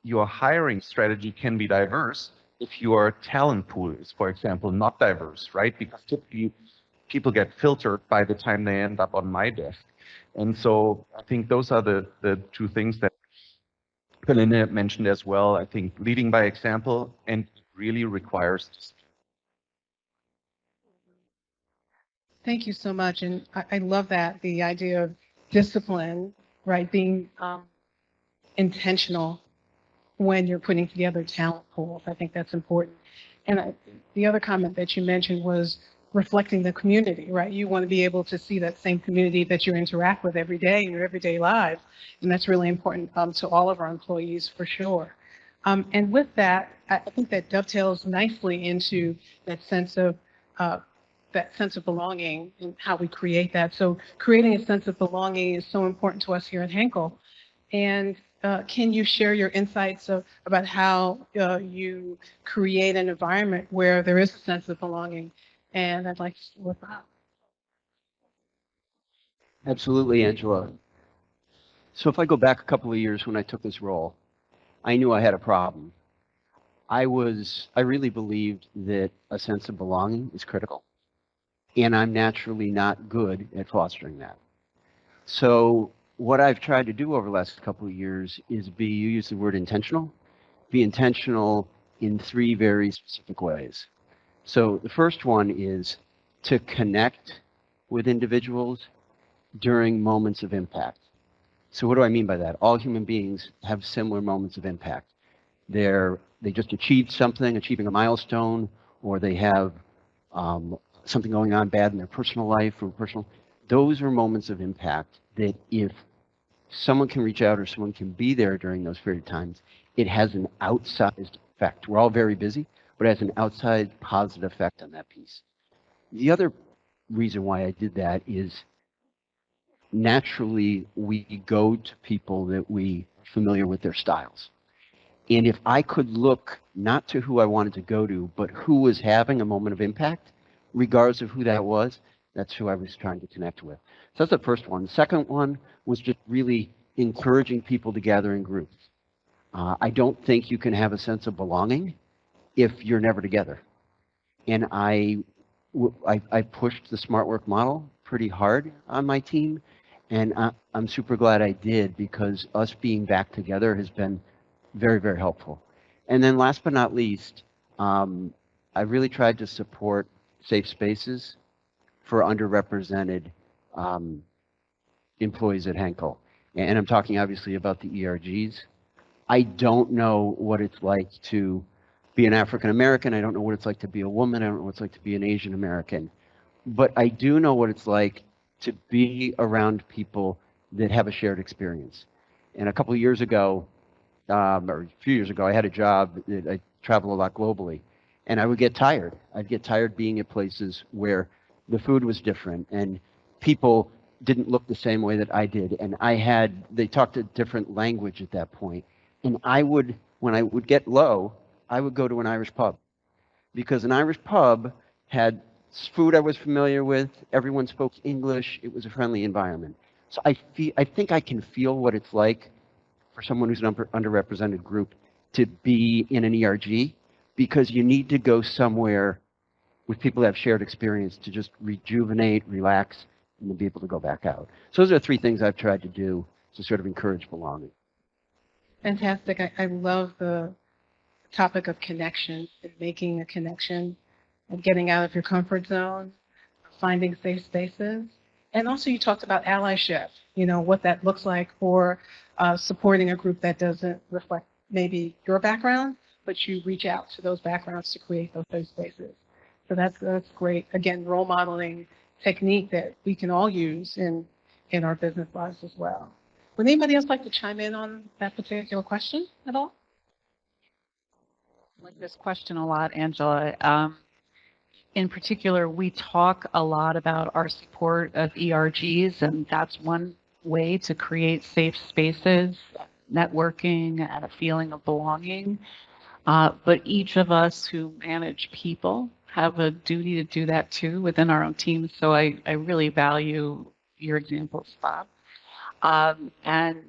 your hiring strategy can be diverse if your talent pool is, for example, not diverse, right? Because typically people get filtered by the time they end up on my desk. And so I think those are the two things that Belinda mentioned as well. I think leading by example, and it really requires discipline. Thank you so much. And I love that, the idea of discipline, right? Being intentional when you're putting together talent pools. I think that's important. And the other comment that you mentioned was reflecting the community, right? You want to be able to see that same community that you interact with every day in your everyday lives. And that's really important to all of our employees for sure. And with that, I think that dovetails nicely into that sense of belonging and how we create that. So creating a sense of belonging is so important to us here at Henkel. And can you share your insights about how you create an environment where there is a sense of belonging? And I'd like to start with Bob. Absolutely, Angela. So if I go back a couple of years when I took this role, I knew I had a problem. I really believed that a sense of belonging is critical, and I'm naturally not good at fostering that. So what I've tried to do over the last couple of years is you use the word intentional, be intentional in 3 very specific ways. So the first one is to connect with individuals during moments of impact. So what do I mean by that? All human beings have similar moments of impact. They just achieved something, achieving a milestone, or they have something going on bad in their personal life or personal. Those are moments of impact that if someone can reach out or someone can be there during those period of times, it has an outsized effect. We're all very busy, but it has an outside positive effect on that piece. The other reason why I did that is naturally we go to people that we are familiar with their styles. And if I could look not to who I wanted to go to, but who was having a moment of impact, regardless of who that was, that's who I was trying to connect with. So that's the first one. The second one was just really encouraging people to gather in groups. I don't think you can have a sense of belonging if you're never together. And I pushed the smart work model pretty hard on my team, and I'm super glad I did, because us being back together has been very, very helpful. And then last but not least, I really tried to support safe spaces for underrepresented employees at Henkel. And I'm talking obviously about the ERGs. I don't know what it's like to be an African American. I don't know what it's like to be a woman. I don't know what it's like to be an Asian American. But I do know what it's like to be around people that have a shared experience. And a couple of years ago, or a few years ago, I had a job that I travel a lot globally, and I would get tired. I'd get tired being at places where the food was different and people didn't look the same way that I did, and they talked a different language at that point. And when I would get low, I would go to an Irish pub, because an Irish pub had food I was familiar with, everyone spoke English, it was a friendly environment. So I think I can feel what it's like for someone who's an underrepresented group to be in an ERG, because you need to go somewhere with people that have shared experience to just rejuvenate, relax, and then be able to go back out. So those are 3 things I've tried to do to sort of encourage belonging. Fantastic. I love the topic of connection and making a connection and getting out of your comfort zone, finding safe spaces. And also you talked about allyship, what that looks like for supporting a group that doesn't reflect maybe your background, but you reach out to those backgrounds to create those safe spaces. So that's great. Again, role modeling technique that we can all use in our business lives as well. Would anybody else like to chime in on that particular question at all? I like this question a lot, Angela. In particular, we talk a lot about our support of ERGs, and that's one way to create safe spaces, networking, and a feeling of belonging. But each of us who manage people have a duty to do that too within our own teams. So I really value your examples, Bob. And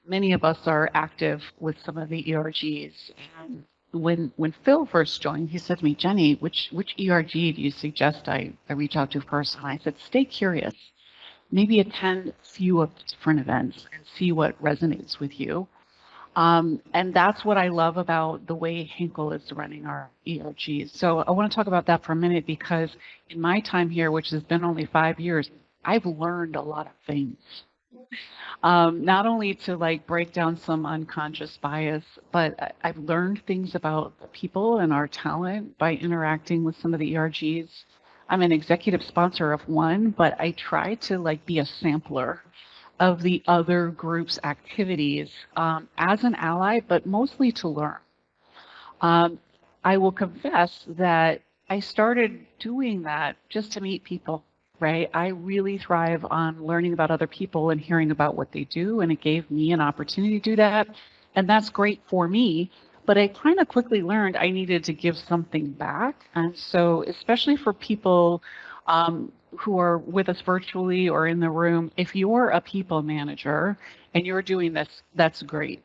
many of us are active with some of the ERGs. And when Phil first joined, he said to me, Jenny, which ERG do you suggest I reach out to first? And I said, stay curious. Maybe attend a few of the different events and see what resonates with you. And that's what I love about the way Hinkle is running our ERGs. So I want to talk about that for a minute because in my time here, which has been only 5 years, I've learned a lot of things. Not only to like break down some unconscious bias, but I've learned things about the people and our talent by interacting with some of the ERGs. I'm an executive sponsor of one, but I try to like be a sampler of the other group's activities as an ally, but mostly to learn. I will confess that I started doing that just to meet people, right? I really thrive on learning about other people and hearing about what they do, and it gave me an opportunity to do that. And that's great for me, but I kind of quickly learned I needed to give something back. And so, especially for people who are with us virtually or in the room, if you're a people manager and you're doing this, that's great.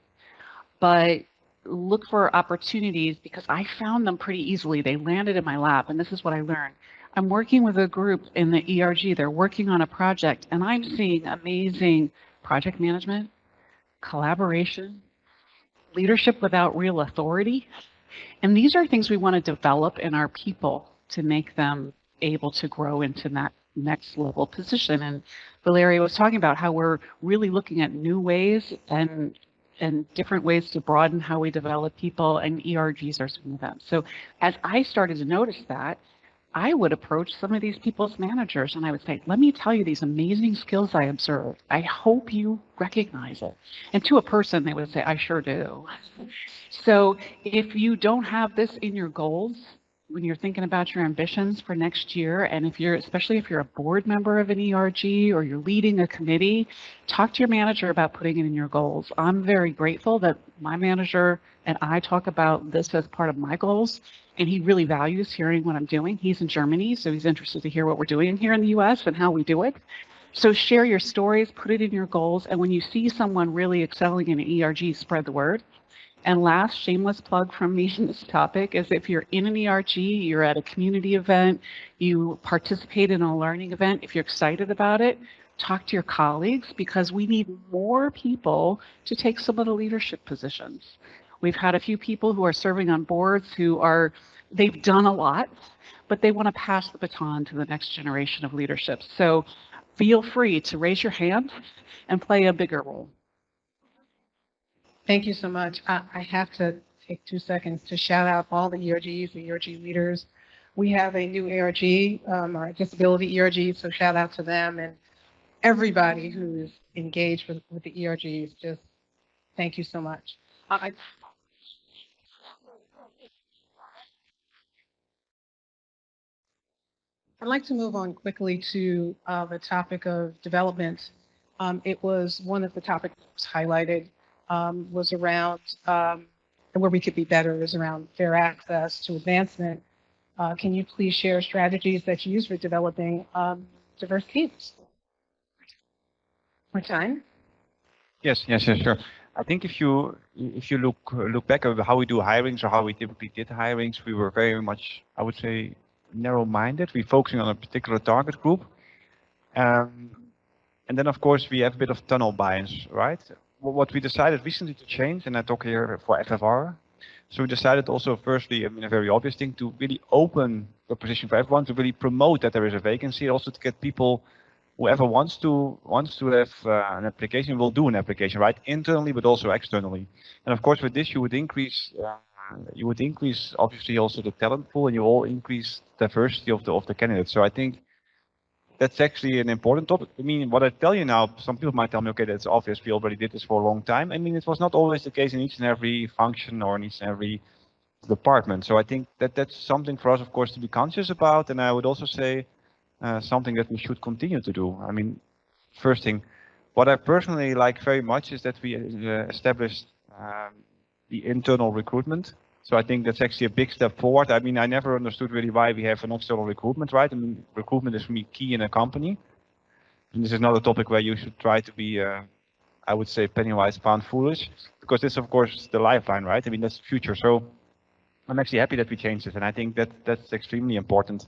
But look for opportunities because I found them pretty easily. They landed in my lap, and this is what I learned. I'm working with a group in the ERG. They're working on a project, and I'm seeing amazing project management, collaboration, leadership without real authority. And these are things we want to develop in our people to make them able to grow into that next level position. And Valeria was talking about how we're really looking at new ways and different ways to broaden how we develop people, and ERGs are some of them. So as I started to notice that, I would approach some of these people's managers and I would say, let me tell you these amazing skills I observed. I hope you recognize it. And to a person, they would say, I sure do. So if you don't have this in your goals, when you're thinking about your ambitions for next year, and if you're, especially if you're a board member of an ERG or you're leading a committee, talk to your manager about putting it in your goals. I'm very grateful that my manager and I talk about this as part of my goals, and he really values hearing what I'm doing. He's in Germany, so he's interested to hear what we're doing here in the US and how we do it. So share your stories, put it in your goals, and when you see someone really excelling in an ERG, spread the word. And last, shameless plug from me in this topic is if you're in an ERG, you're at a community event, you participate in a learning event, if you're excited about it, talk to your colleagues because we need more people to take some of the leadership positions. We've had a few people who are serving on boards they've done a lot, but they want to pass the baton to the next generation of leadership. So feel free to raise your hand and play a bigger role. Thank you so much. I have to take 2 seconds to shout out all the ERGs, the ERG leaders. We have a new ERG, our disability ERG, so shout out to them and everybody who's engaged with the ERGs. Just thank you so much. I'd like to move on quickly to the topic of development. It was one of the topics that was highlighted was around where we could be better is around fair access to advancement. Can you please share strategies that you use for developing diverse teams? More time? Yes, sure. I think if you look back at how we do hirings or how we typically did hirings, we were very much, I would say, narrow-minded. We're focusing on a particular target group. And then, of course, we have a bit of tunnel bias, right? What we decided recently to change, and I talk here for FFR, so we decided also, firstly, I mean, a very obvious thing, to really open the position for everyone, to really promote that there is a vacancy, also to get people, whoever wants to have an application, will do an application, right? Internally, but also externally. And of course, with this, you would increase obviously also the talent pool, and you will increase diversity of the candidates. So I think that's actually an important topic. I mean, what I tell you now, some people might tell me, okay, that's obvious. We already did this for a long time. I mean, it was not always the case in each and every function or in each and every department. So I think that that's something for us, of course, to be conscious about. And I would also say something that we should continue to do. I mean, first thing, what I personally like very much is that we established the internal recruitment. So I think that's actually a big step forward. I mean, I never understood really why we have an external recruitment, right? I mean, recruitment is for me key in a company. And this is not a topic where you should try to be, I would say, penny wise, pound foolish, because this, of course, is the lifeline, right? I mean, that's the future. So I'm actually happy that we changed it, and I think that that's extremely important.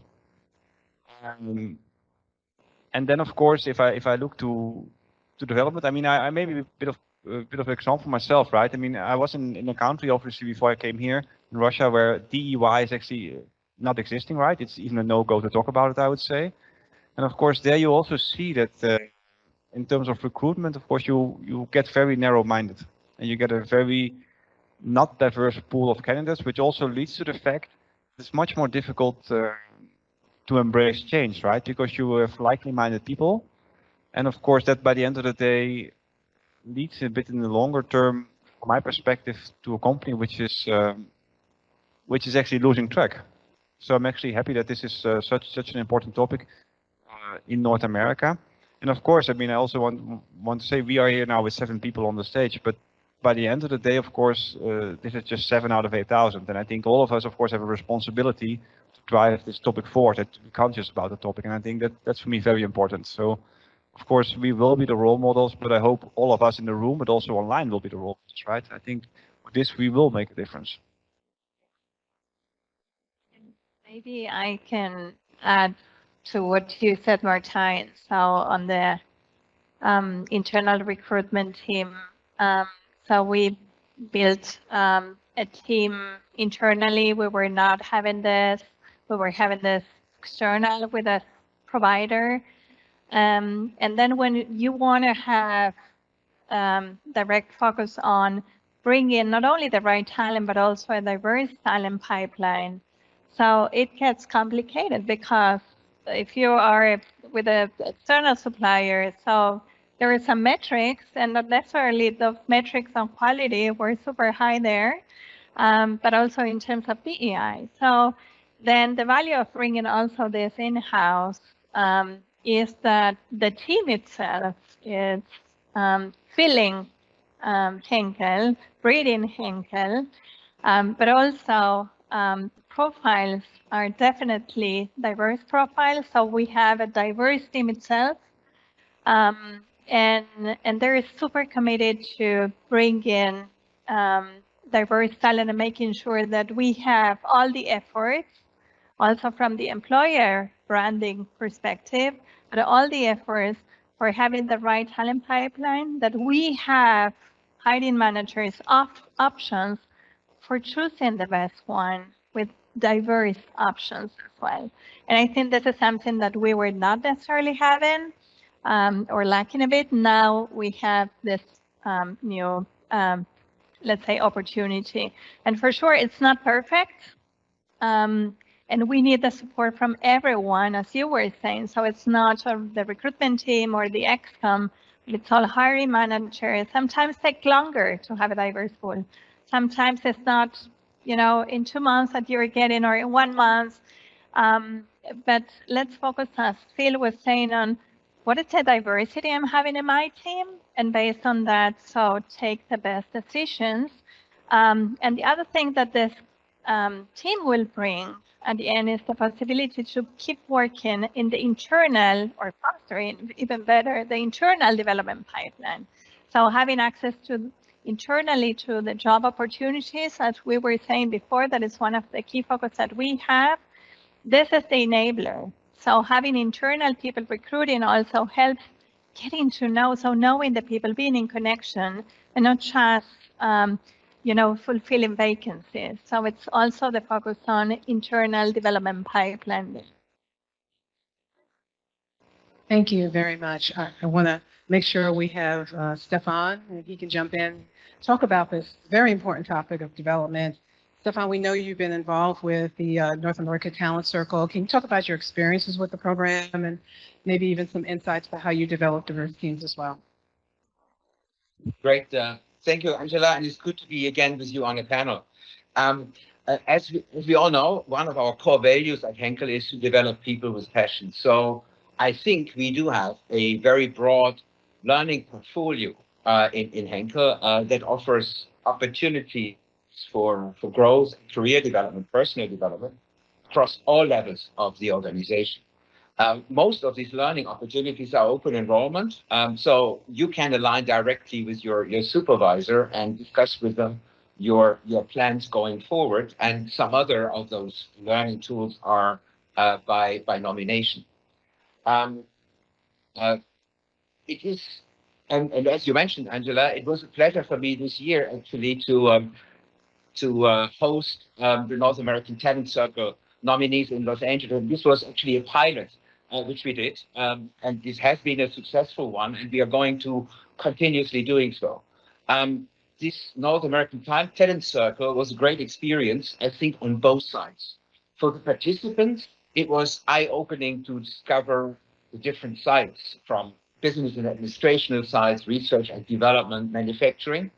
And then, of course, if I look to development, I mean, I maybe a bit of example myself, right? I mean, I was in a country obviously before I came here in Russia where DEY is actually not existing, right? It's even a no-go to talk about it, I would say. And of course, there you also see that in terms of recruitment, of course, you get very narrow-minded, and you get a very not diverse pool of candidates, which also leads to the fact it's much more difficult to embrace change, right? Because you have likely-minded people, and of course, that by the end of the day leads a bit in the longer term, from my perspective, to a company which is actually losing track. So I'm actually happy that this is such an important topic in North America. And of course, I mean, I also want to say we are here now with 7 people on the stage, but by the end of the day, of course, this is just 7 out of 8,000. And I think all of us, of course, have a responsibility to drive this topic forward and to be conscious about the topic. And I think that's for me very important. So, of course, we will be the role models, but I hope all of us in the room, but also online, will be the role models, right? I think with this, we will make a difference. Maybe I can add to what you said, Martijn. So on the internal recruitment team, so we built a team internally. We were not having this. We were having this external with a provider. And then when you want to have direct focus on bringing not only the right talent, but also a diverse talent pipeline. So it gets complicated because if you are with an external supplier, so there are some metrics, and not necessarily the metrics on quality were super high there, but also in terms of DEI. So then the value of bringing also this in-house is that the team itself is filling Henkel, breeding Henkel, but also profiles are definitely diverse profiles. So we have a diverse team itself, and they're super committed to bring in diverse talent and making sure that we have all the efforts, also from the employer branding perspective, but all the efforts for having the right talent pipeline, that we have hiring managers options for choosing the best one with diverse options as well. And I think this is something that we were not necessarily having or lacking a bit. Now we have this new, let's say, opportunity. And for sure, it's not perfect. And we need the support from everyone, as you were saying. So it's not the recruitment team or the ExCom, it's all hiring managers. Sometimes take longer to have a diverse pool. Sometimes it's not, in 2 months that you're getting or in 1 month. But let's focus, as Phil was saying, on what is the diversity I'm having in my team, and based on that, so take the best decisions. And the other thing that this team will bring at the end is the possibility to keep working in the internal, or fostering even better, the internal development pipeline. So having access to internally to the job opportunities, as we were saying before, that is one of the key focus that we have. This is the enabler. So having internal people recruiting also helps getting to know, so knowing the people, being in connection, and not just fulfilling vacancies. So it's also the focus on internal development pipeline. Thank you very much. I want to make sure we have Stefan, and he can jump in, talk about this very important topic of development. Stefan, we know you've been involved with the North America Talent Circle. Can you talk about your experiences with the program and maybe even some insights about how you develop diverse teams as well? Great. Thank you, Angela, and it's good to be again with you on the panel. As we all know, one of our core values at Henkel is to develop people with passion. So I think we do have a very broad learning portfolio in Henkel that offers opportunities for growth, career development, personal development across all levels of the organization. Most of these learning opportunities are open enrollment, so you can align directly with your supervisor and discuss with them your plans going forward. And some other of those learning tools are by nomination. Um, uh, it is, and as you mentioned, Angela, it was a pleasure for me this year actually to host the North American Talent Circle nominees in Los Angeles. This was actually a pilot which we did, and this has been a successful one, and we are going to continuously doing so. This North American Talent Circle was a great experience, I think, on both sides. For the participants, it was eye-opening to discover the different sides, from business and administrational sides, research and development, manufacturing,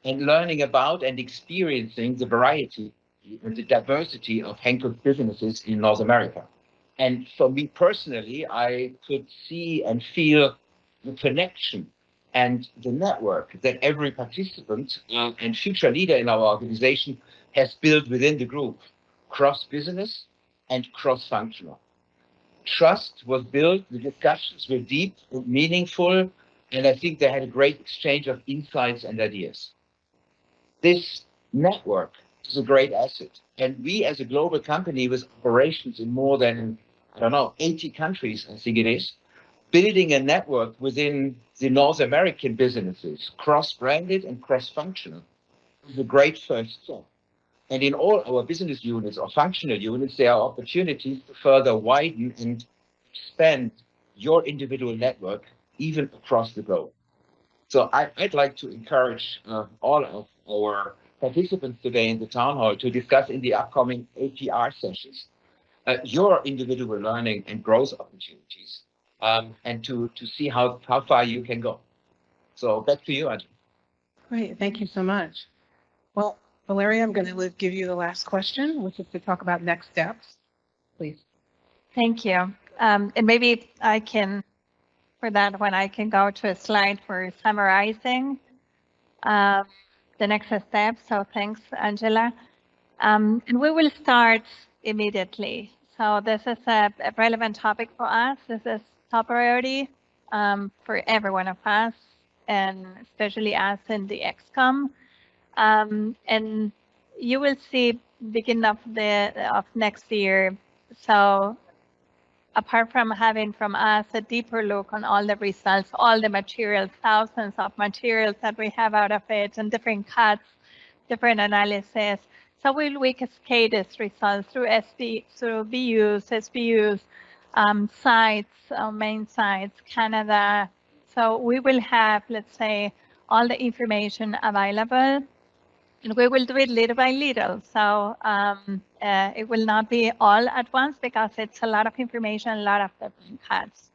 and learning about and experiencing the variety and the diversity of Henkel's businesses in North America. And for me personally, I could see and feel the connection and the network that every participant and future leader in our organization has built within the group, cross-business and cross-functional. Trust was built, the discussions were deep and meaningful, and I think they had a great exchange of insights and ideas. This network is a great asset. And we, as a global company with operations in more than, I don't know, 80 countries, I think it is, building a network within the North American businesses, cross-branded and cross-functional, is a great first step. And in all our business units or functional units, there are opportunities to further widen and expand your individual network, even across the globe. So I'd like to encourage all of our participants today in the town hall to discuss in the upcoming APR sessions your individual learning and growth opportunities, and to see how far you can go. So back to you, Ajay. Great, thank you so much. Well, Valeria, I'm going to give you the last question, which is to talk about next steps. Please. Thank you. And maybe I can, for that one, I can go to a slide for summarizing the next step. So thanks, Angela. And we will start immediately. So this is a relevant topic for us. This is top priority for every one of us, and especially us in the ExCom. And you will see beginning of next year. So apart from having from us a deeper look on all the results, all the materials, thousands of materials that we have out of it, and different cuts, different analysis. So we cascade these results through BUs, SBUs, sites, main sites, Canada. So we will have, let's say, all the information available, and we will do it little by little. So it will not be all at once because it's a lot of information, a lot of different cuts.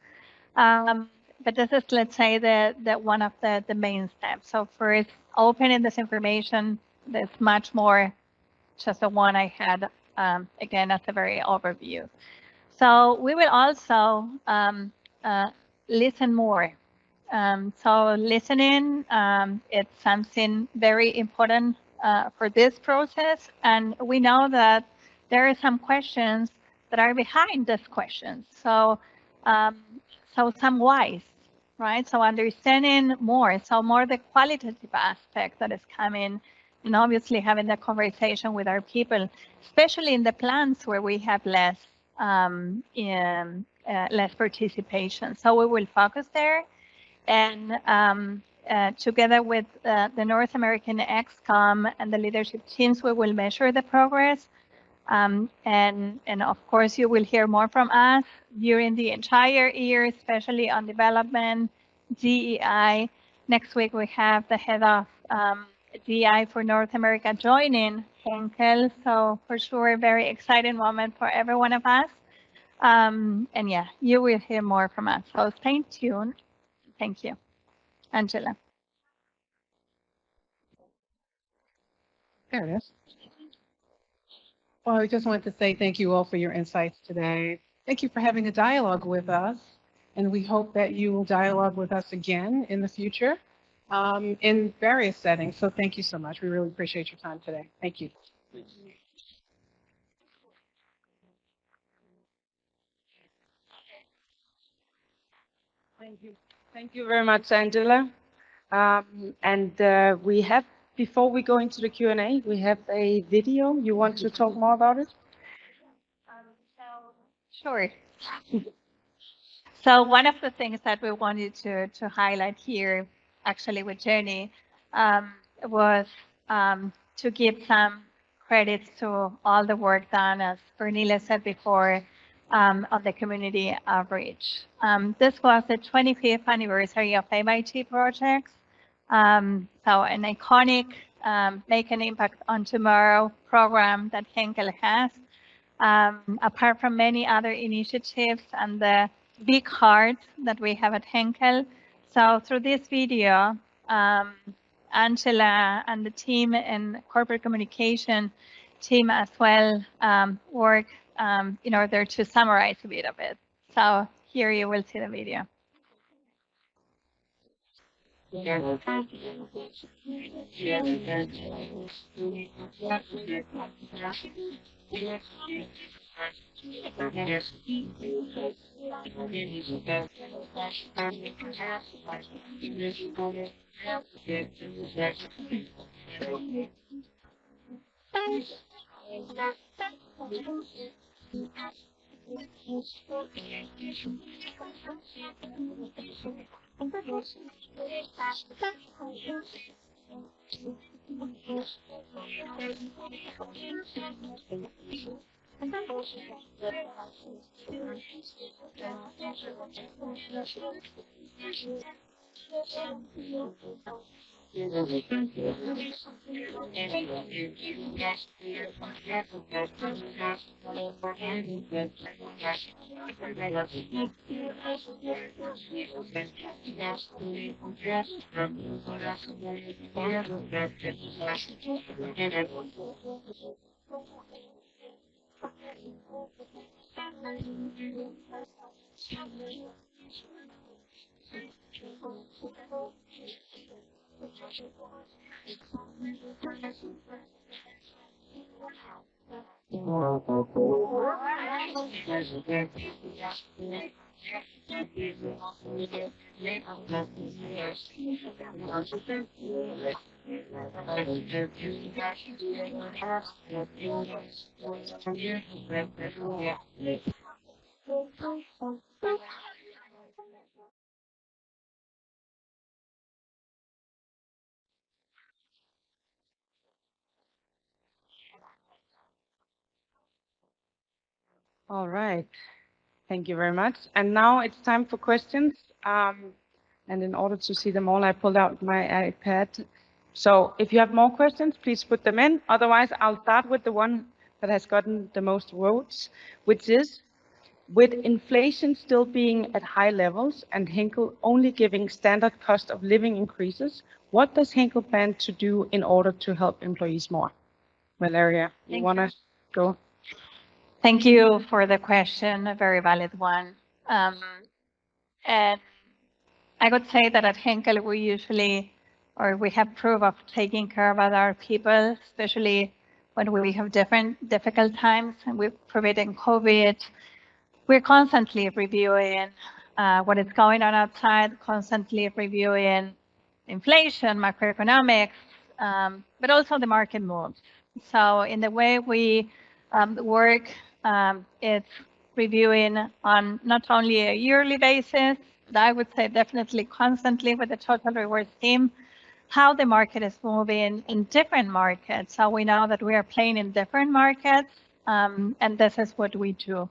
But this is, let's say, the one of the main steps. So first, opening this information, there's much more, just the one I had, again, as a very overview. So we will also listen more. So listening, it's something very important for this process. And we know that there are some questions that are behind these questions. So, so some whys, right? So understanding more, so more the qualitative aspect that is coming, and obviously having the conversation with our people, especially in the plants where we have less less participation. So we will focus there, and together with the North American ExCom and the leadership teams, we will measure the progress. And of course, you will hear more from us during the entire year, especially on development, DEI. Next week, we have the head of DEI for North America joining Henkel. So for sure, a very exciting moment for every one of us. And yeah, you will hear more from us. So stay tuned. Thank you. Angela. There it is. Well, I just wanted to say thank you all for your insights today. Thank you for having a dialogue with us. And we hope that you will dialogue with us again in the future in various settings. So thank you so much. We really appreciate your time today. Thank you. Thank you. Thank you very much, Angela. And we have before we go into the Q&A, we have a video. You want to talk more about it? Sure. So one of the things that we wanted to highlight here, actually with Jenny, was to give some credits to all the work done, as Pernille said before, on the community outreach. This was the 25th anniversary of MIT projects. So an iconic Make an Impact on Tomorrow program that Henkel has. Apart from many other initiatives and the big heart that we have at Henkel. So through this video, Angela and the team in corporate communication team as well work in order to summarize a bit of it. So here you will see the video. All right. Thank you very much. And now it's time for questions. And in order to see them all, I pulled out my iPad. So if you have more questions, please put them in. Otherwise, I'll start with the one that has gotten the most votes, which is, with inflation still being at high levels and Henkel only giving standard cost of living increases, what does Henkel plan to do in order to help employees more? Valeria, you want to go? Thank you for the question, a very valid one. And I would say that at Henkel, we have proof of taking care about our people, especially when we have different difficult times, and we've proved in COVID. We're constantly reviewing what is going on outside, constantly reviewing inflation, macroeconomics, but also the market moves. So in the way we work, it's reviewing on not only a yearly basis, but I would say definitely constantly with the Total Rewards team, how the market is moving in different markets. So we know that we are playing in different markets, and this is what we do.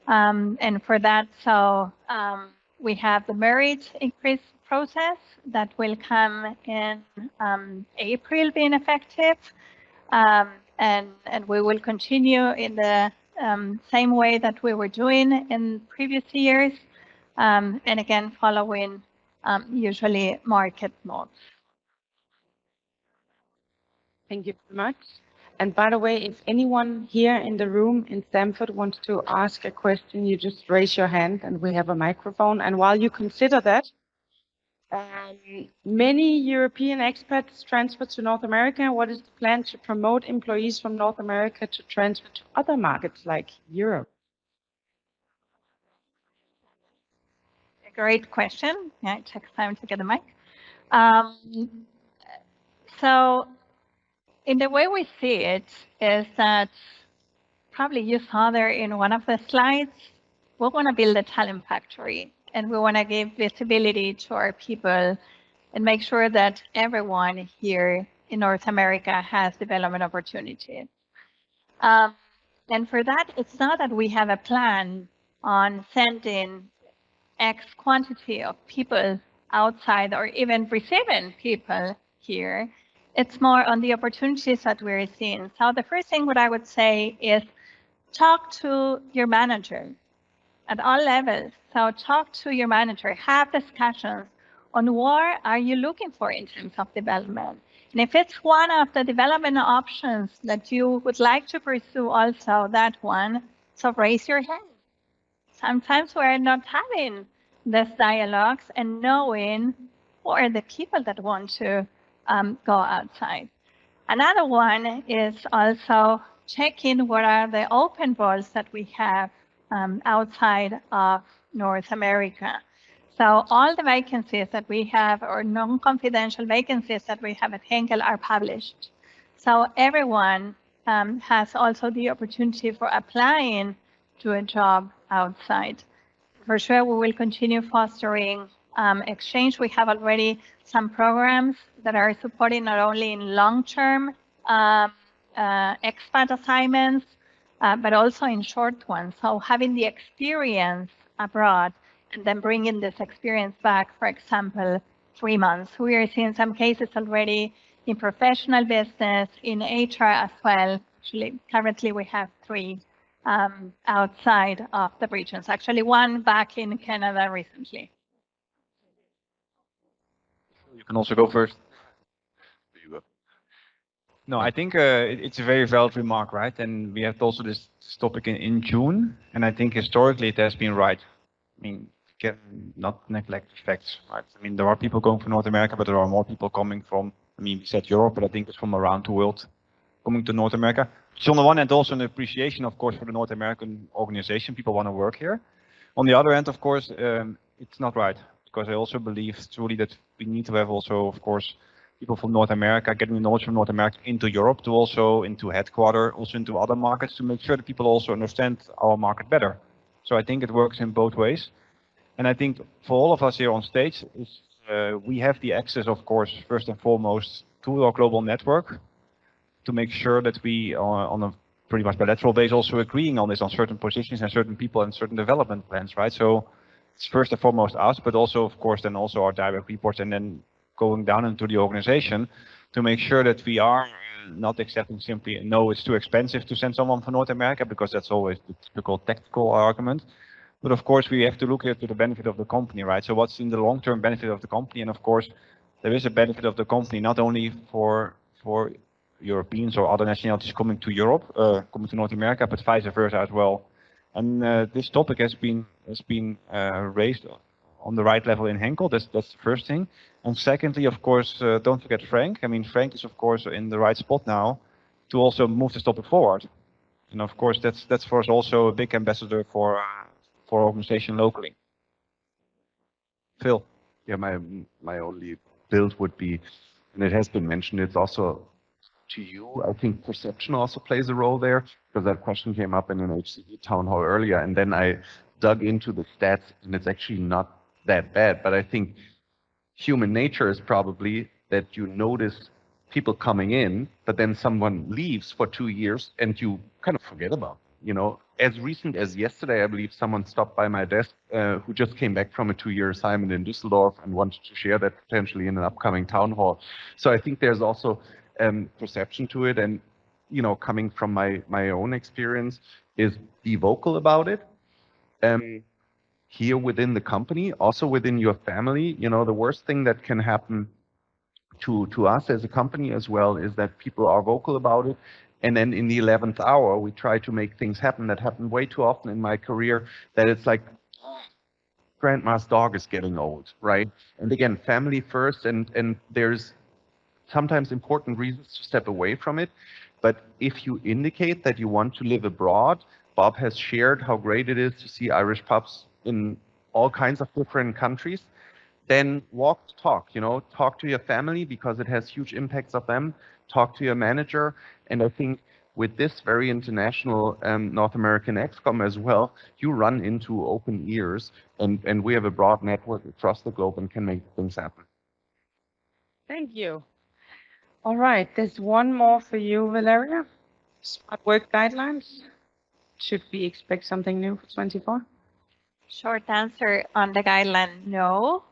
And for that, so we have the merit increase process that will come in April being effective. And we will continue in the same way that we were doing in previous years, and again, following usually market moves. Thank you very much. And by the way, if anyone here in the room in Stamford wants to ask a question, you just raise your hand and we have a microphone. And while you consider that, many European expats transfer to North America. What is the plan to promote employees from North America to transfer to other markets like Europe? A great question. Yeah, it takes time to get the mic. So in the way we see it is that probably you saw there in one of the slides, we want to build a talent factory and we want to give visibility to our people and make sure that everyone here in North America has development opportunities. And for that, it's not that we have a plan on sending X quantity of people outside or even receiving people here. It's more on the opportunities that we're seeing. So the first thing what I would say is talk to your manager at all levels. So talk to your manager, have discussions on what are you looking for in terms of development. And if it's one of the development options that you would like to pursue also that one, so raise your hand. Sometimes we're not having these dialogues and knowing who are the people that want to go outside. Another one is also checking what are the open roles that we have outside of North America. So all the vacancies that we have or non-confidential vacancies that we have at Henkel are published. So everyone has also the opportunity for applying to a job outside. For sure, we will continue fostering exchange. We have already some programs that are supporting not only in long-term expat assignments, but also in short ones. So having the experience abroad and then bringing this experience back, for example, 3 months. We are seeing some cases already in professional business, in HR as well. Actually, currently we have 3 outside of the regions. Actually, 1 back in Canada recently. You can also go first. No, I think it's a very valid remark, right? And we had also this topic in June, and I think historically it has been right. I mean, we can not neglect the facts, right? I mean, there are people going from North America, but there are more people coming from, I mean, we said Europe, but I think it's from around the world coming to North America. Which on the one hand, also an appreciation, of course, for the North American organization. People want to work here. On the other hand, of course, it's not right, because I also believe truly that we need to have also, of course, people from North America, getting the knowledge from North America into Europe, to also into headquarters, also into other markets, to make sure that people also understand our market better. So I think it works in both ways. And I think for all of us here on stage, we have the access, of course, first and foremost, to our global network, to make sure that we are on a pretty much bilateral basis also agreeing on this, on certain positions and certain people and certain development plans, right? So it's first and foremost us, but also, of course, then also our direct reports, and then going down into the organization to make sure that we are not accepting simply, no, it's too expensive to send someone from North America, because that's always the typical tactical argument. But of course, we have to look at the benefit of the company, right? So what's in the long-term benefit of the company? And of course, there is a benefit of the company, not only for Europeans or other nationalities coming to Europe, coming to North America, but vice versa as well. And this topic has been raised on the right level in Henkel. That's the first thing. And secondly, of course, don't forget Frank. I mean, Frank is of course in the right spot now to also move this topic forward. And of course, that's for us also a big ambassador for organization locally. Phil. Yeah, my only build would be, and it has been mentioned, it's also to you. I think perception also plays a role there, because that question came up in an HCD town hall earlier, and then I dug into the stats, and it's actually not that bad. But I think human nature is probably that you notice people coming in, but then someone leaves for 2 years and you kind of forget about them. You know, as recent as yesterday, I believe someone stopped by my desk who just came back from a 2-year assignment in Düsseldorf and wanted to share that potentially in an upcoming town hall. So I think there's also perception to it, and you know, coming from my own experience, is be vocal about it. Here within the company, also within your family, you know, the worst thing that can happen to us as a company as well is that people are vocal about it, and then in the 11th hour we try to make things happen. That happened way too often in my career, that it's like grandma's dog is getting old, right? And again, family first, and there's sometimes important reasons to step away from it. But if you indicate that you want to live abroad, Bob has shared how great it is to see Irish pubs in all kinds of different countries, then walk the talk, you know, talk to your family, because it has huge impacts of them. talk to your manager. And I think with this very international North American ExCom as well, you run into open ears, and we have a broad network across the globe and can make things happen. Thank you. All right, there's one more for you, Valeria. Smart work guidelines. Should we expect something new for 24? Short answer on the guideline, no.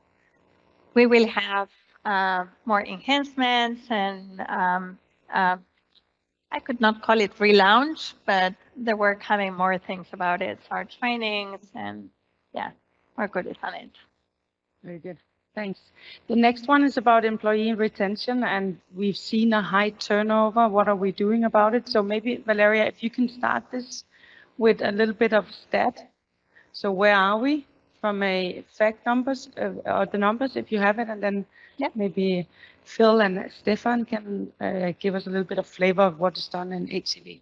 We will have more enhancements and I could not call it relaunch, but there were coming more things about it, our trainings, and yeah, we're good on it. Very good. Thanks. The next one is about employee retention, and we've seen a high turnover. What are we doing about it? So maybe, Valeria, if you can start this with a little bit of stat. So where are we from a fact numbers, or the numbers, if you have it, and then maybe Phil and Stefan can give us a little bit of flavor of what is done in HCV.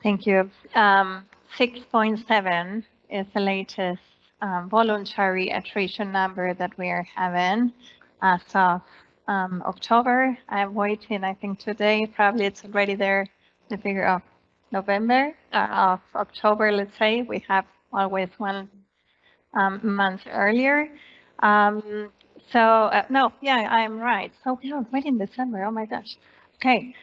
Thank you. 6.7 is the latest voluntary attrition number that we are having as of October. I'm waiting, I think today, probably it's already there, the figure of November, of October, let's say. We have always one month earlier. No, yeah, I'm right. So we are already in December, oh my gosh. Okay,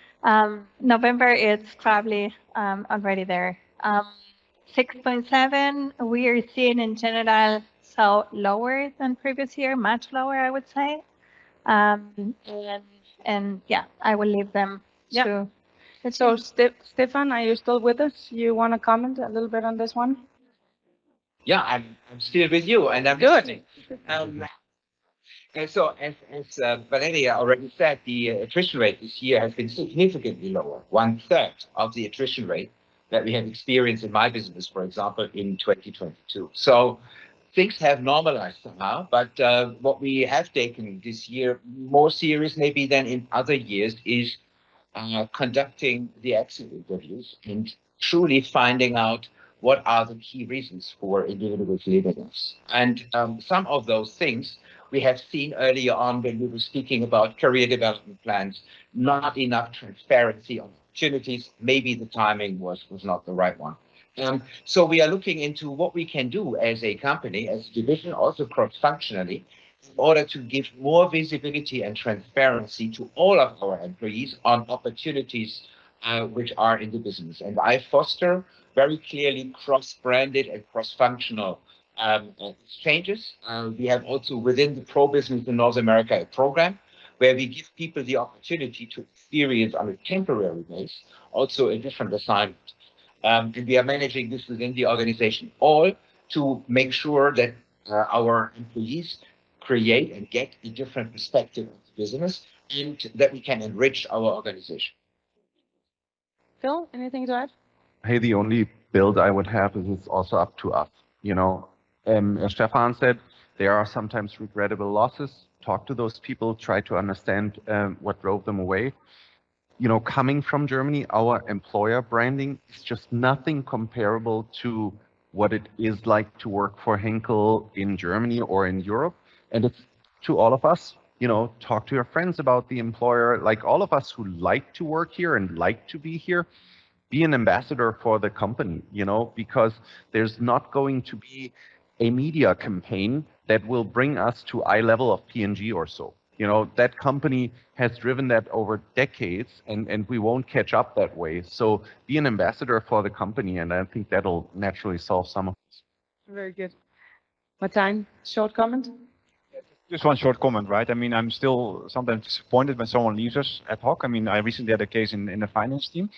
November is probably already there. 6.7, we are seeing in general, so lower than previous year, much lower, I would say. And yeah, I will leave them to. So Stefan, are you still with us? You want to comment a little bit on this one? Yeah, I'm still with you, and I'm Good. listening. And so, as Valeria already said, the attrition rate this year has been significantly lower, 1/3 of the attrition rate that we have experienced in my business, for example, in 2022. So things have normalized somehow, but what we have taken this year more serious maybe than in other years is conducting the exit interviews and truly finding out what are the key reasons for individuals leaving us. And some of those things we have seen earlier on when we were speaking about career development plans, not enough transparency on opportunities, maybe the timing was not the right one. So we are looking into what we can do as a company, as a division, also cross-functionally, in order to give more visibility and transparency to all of our employees on opportunities which are in the business. And I foster very clearly cross-branded and cross-functional exchanges. We have also within the Pro Business in North America a program where we give people the opportunity to experience on a temporary basis also a different assignment. And we are managing this within the organization, all to make sure that our employees create and get a different perspective of the business and that we can enrich our organization. Phil, anything to add? Hey, the only build I would have is it's also up to us. You know, as Stefan said, there are sometimes regrettable losses. Talk to those people, try to understand what drove them away. You know, coming from Germany, our employer branding is just nothing comparable to what it is like to work for Henkel in Germany or in Europe. And it's to all of us, you know, talk to your friends about the employer, like all of us who like to work here and like to be here, be an ambassador for the company, you know, because there's not going to be a media campaign that will bring us to eye level of P&G or so. You know, that company has driven that over decades, and we won't catch up that way. So be an ambassador for the company, and I think that'll naturally solve some of this. Very good. Martijn, short comment? Just one short comment, right? I mean, I'm still sometimes disappointed when someone leaves us ad hoc. I mean, I recently had a case in the finance team.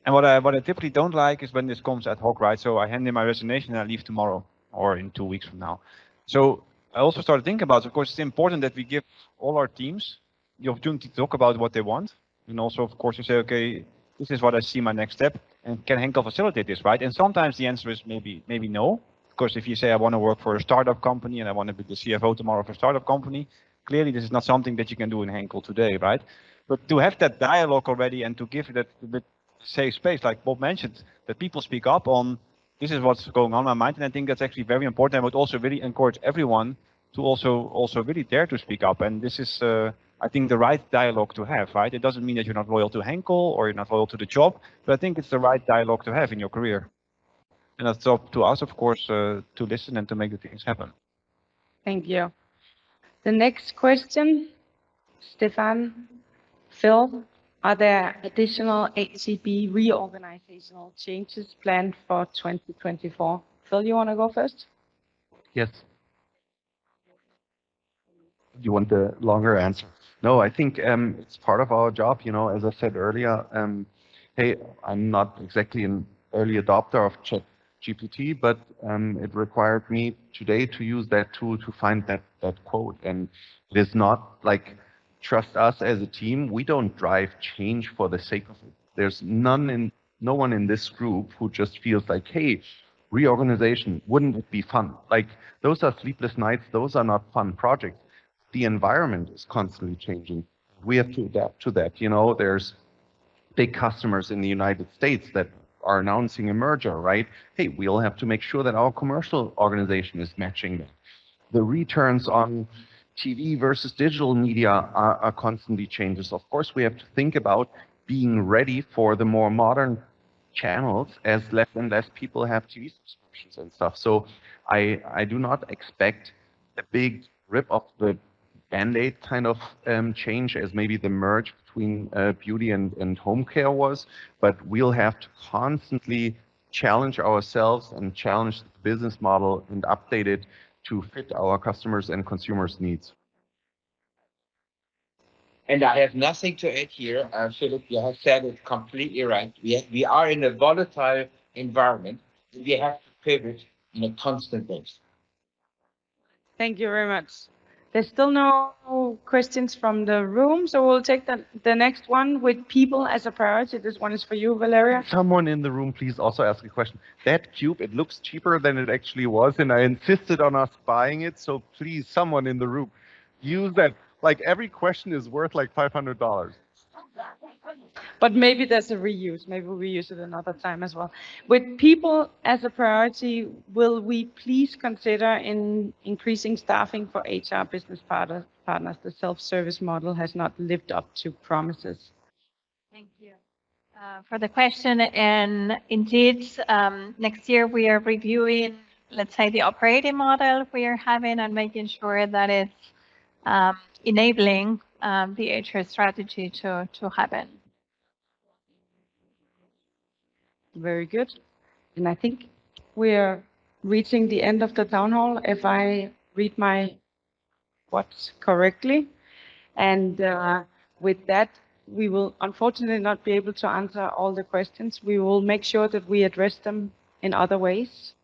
And what I typically don't like is when this comes ad hoc, right? So I hand in my resignation and I leave tomorrow or in 2 weeks from now. So I also started thinking about, of course, it's important that we give all our teams the opportunity to talk about what they want. And also, of course, to say, okay, this is what I see my next step. And can Henkel facilitate this, right? And sometimes the answer is maybe no. Of course, if you say I want to work for a startup company and I want to be the CFO tomorrow of a startup company, clearly this is not something that you can do in Henkel today, right? But to have that dialogue already and to give that a bit safe space, like Bob mentioned, that people speak up on this is what's going on in my mind, and I think that's actually very important. I would also really encourage everyone to also really dare to speak up. And this is, I I think, the right dialogue to have, right? It doesn't mean that you're not loyal to Henkel or you're not loyal to the job, but I think it's the right dialogue to have in your career. And that's up to us, of course, to listen and to make the things happen. Thank you. The next question, Stefan, Phil, are there additional HCB reorganizational changes planned for 2024? Phil, you want to go first? Yes. You want the longer answer? No, I think it's part of our job. You know, as I said earlier, hey, I'm not exactly an early adopter of ChatGPT, but it required me today to use that tool to find that quote. And it is not like, trust us as a team. We don't drive change for the sake of it. There's no one in this group who just feels like, hey, reorganization, wouldn't it be fun? Like, those are sleepless nights. Those are not fun projects. The environment is constantly changing. We have to adapt to that. You know, there's big customers in the United States that are announcing a merger, right? Hey, we'll have to make sure that our commercial organization is matching that. The returns on TV versus digital media are constantly changes. Of course, we have to think about being ready for the more modern channels as less and less people have TV subscriptions and stuff. So I do not expect a big rip of the Band-Aid kind of change as maybe the merge between beauty and home care was, but we'll have to constantly challenge ourselves and challenge the business model and update it to fit our customers and consumers' needs. And I have nothing to add here. Philip, you have said it completely right. We are in a volatile environment. We have to pivot on a constant basis. Thank you very much. There's still no questions from the room, so we'll take the next one with people as a priority. This one is for you, Valeria. Someone in the room, please also ask a question. That cube, it looks cheaper than it actually was, and I insisted on us buying it, so please, someone in the room, use that. Like, every question is worth like $500. But maybe there's a reuse. Maybe we'll reuse it another time as well. With people as a priority, will we please consider increasing staffing for HR business partners? The self-service model has not lived up to promises. Thank you for the question. And indeed, next year we are reviewing, let's say, the operating model we are having and making sure that it's enabling the HR strategy to happen. Very good. And I think we are reaching the end of the town hall, if I read my watch correctly. And with that, we will unfortunately not be able to answer all the questions. We will make sure that we address them in other ways.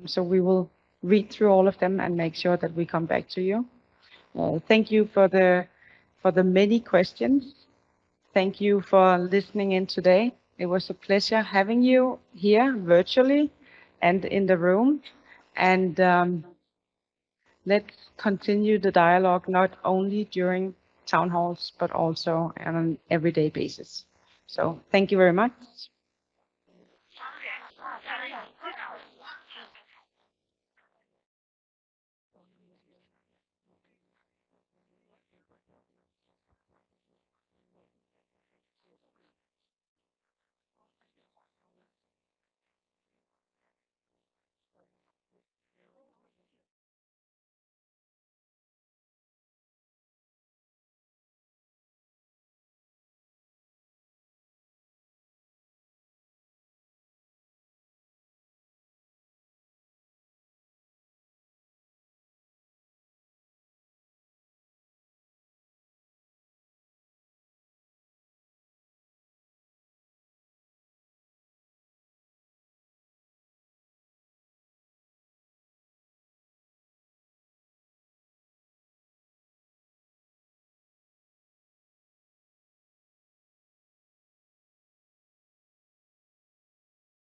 So we will read through all of them and make sure that we come back to you. Thank you for the many questions. Thank you for listening in today. It was a pleasure having you here virtually and in the room. And let's continue the dialogue not only during town halls, but also on an everyday basis. So thank you very much.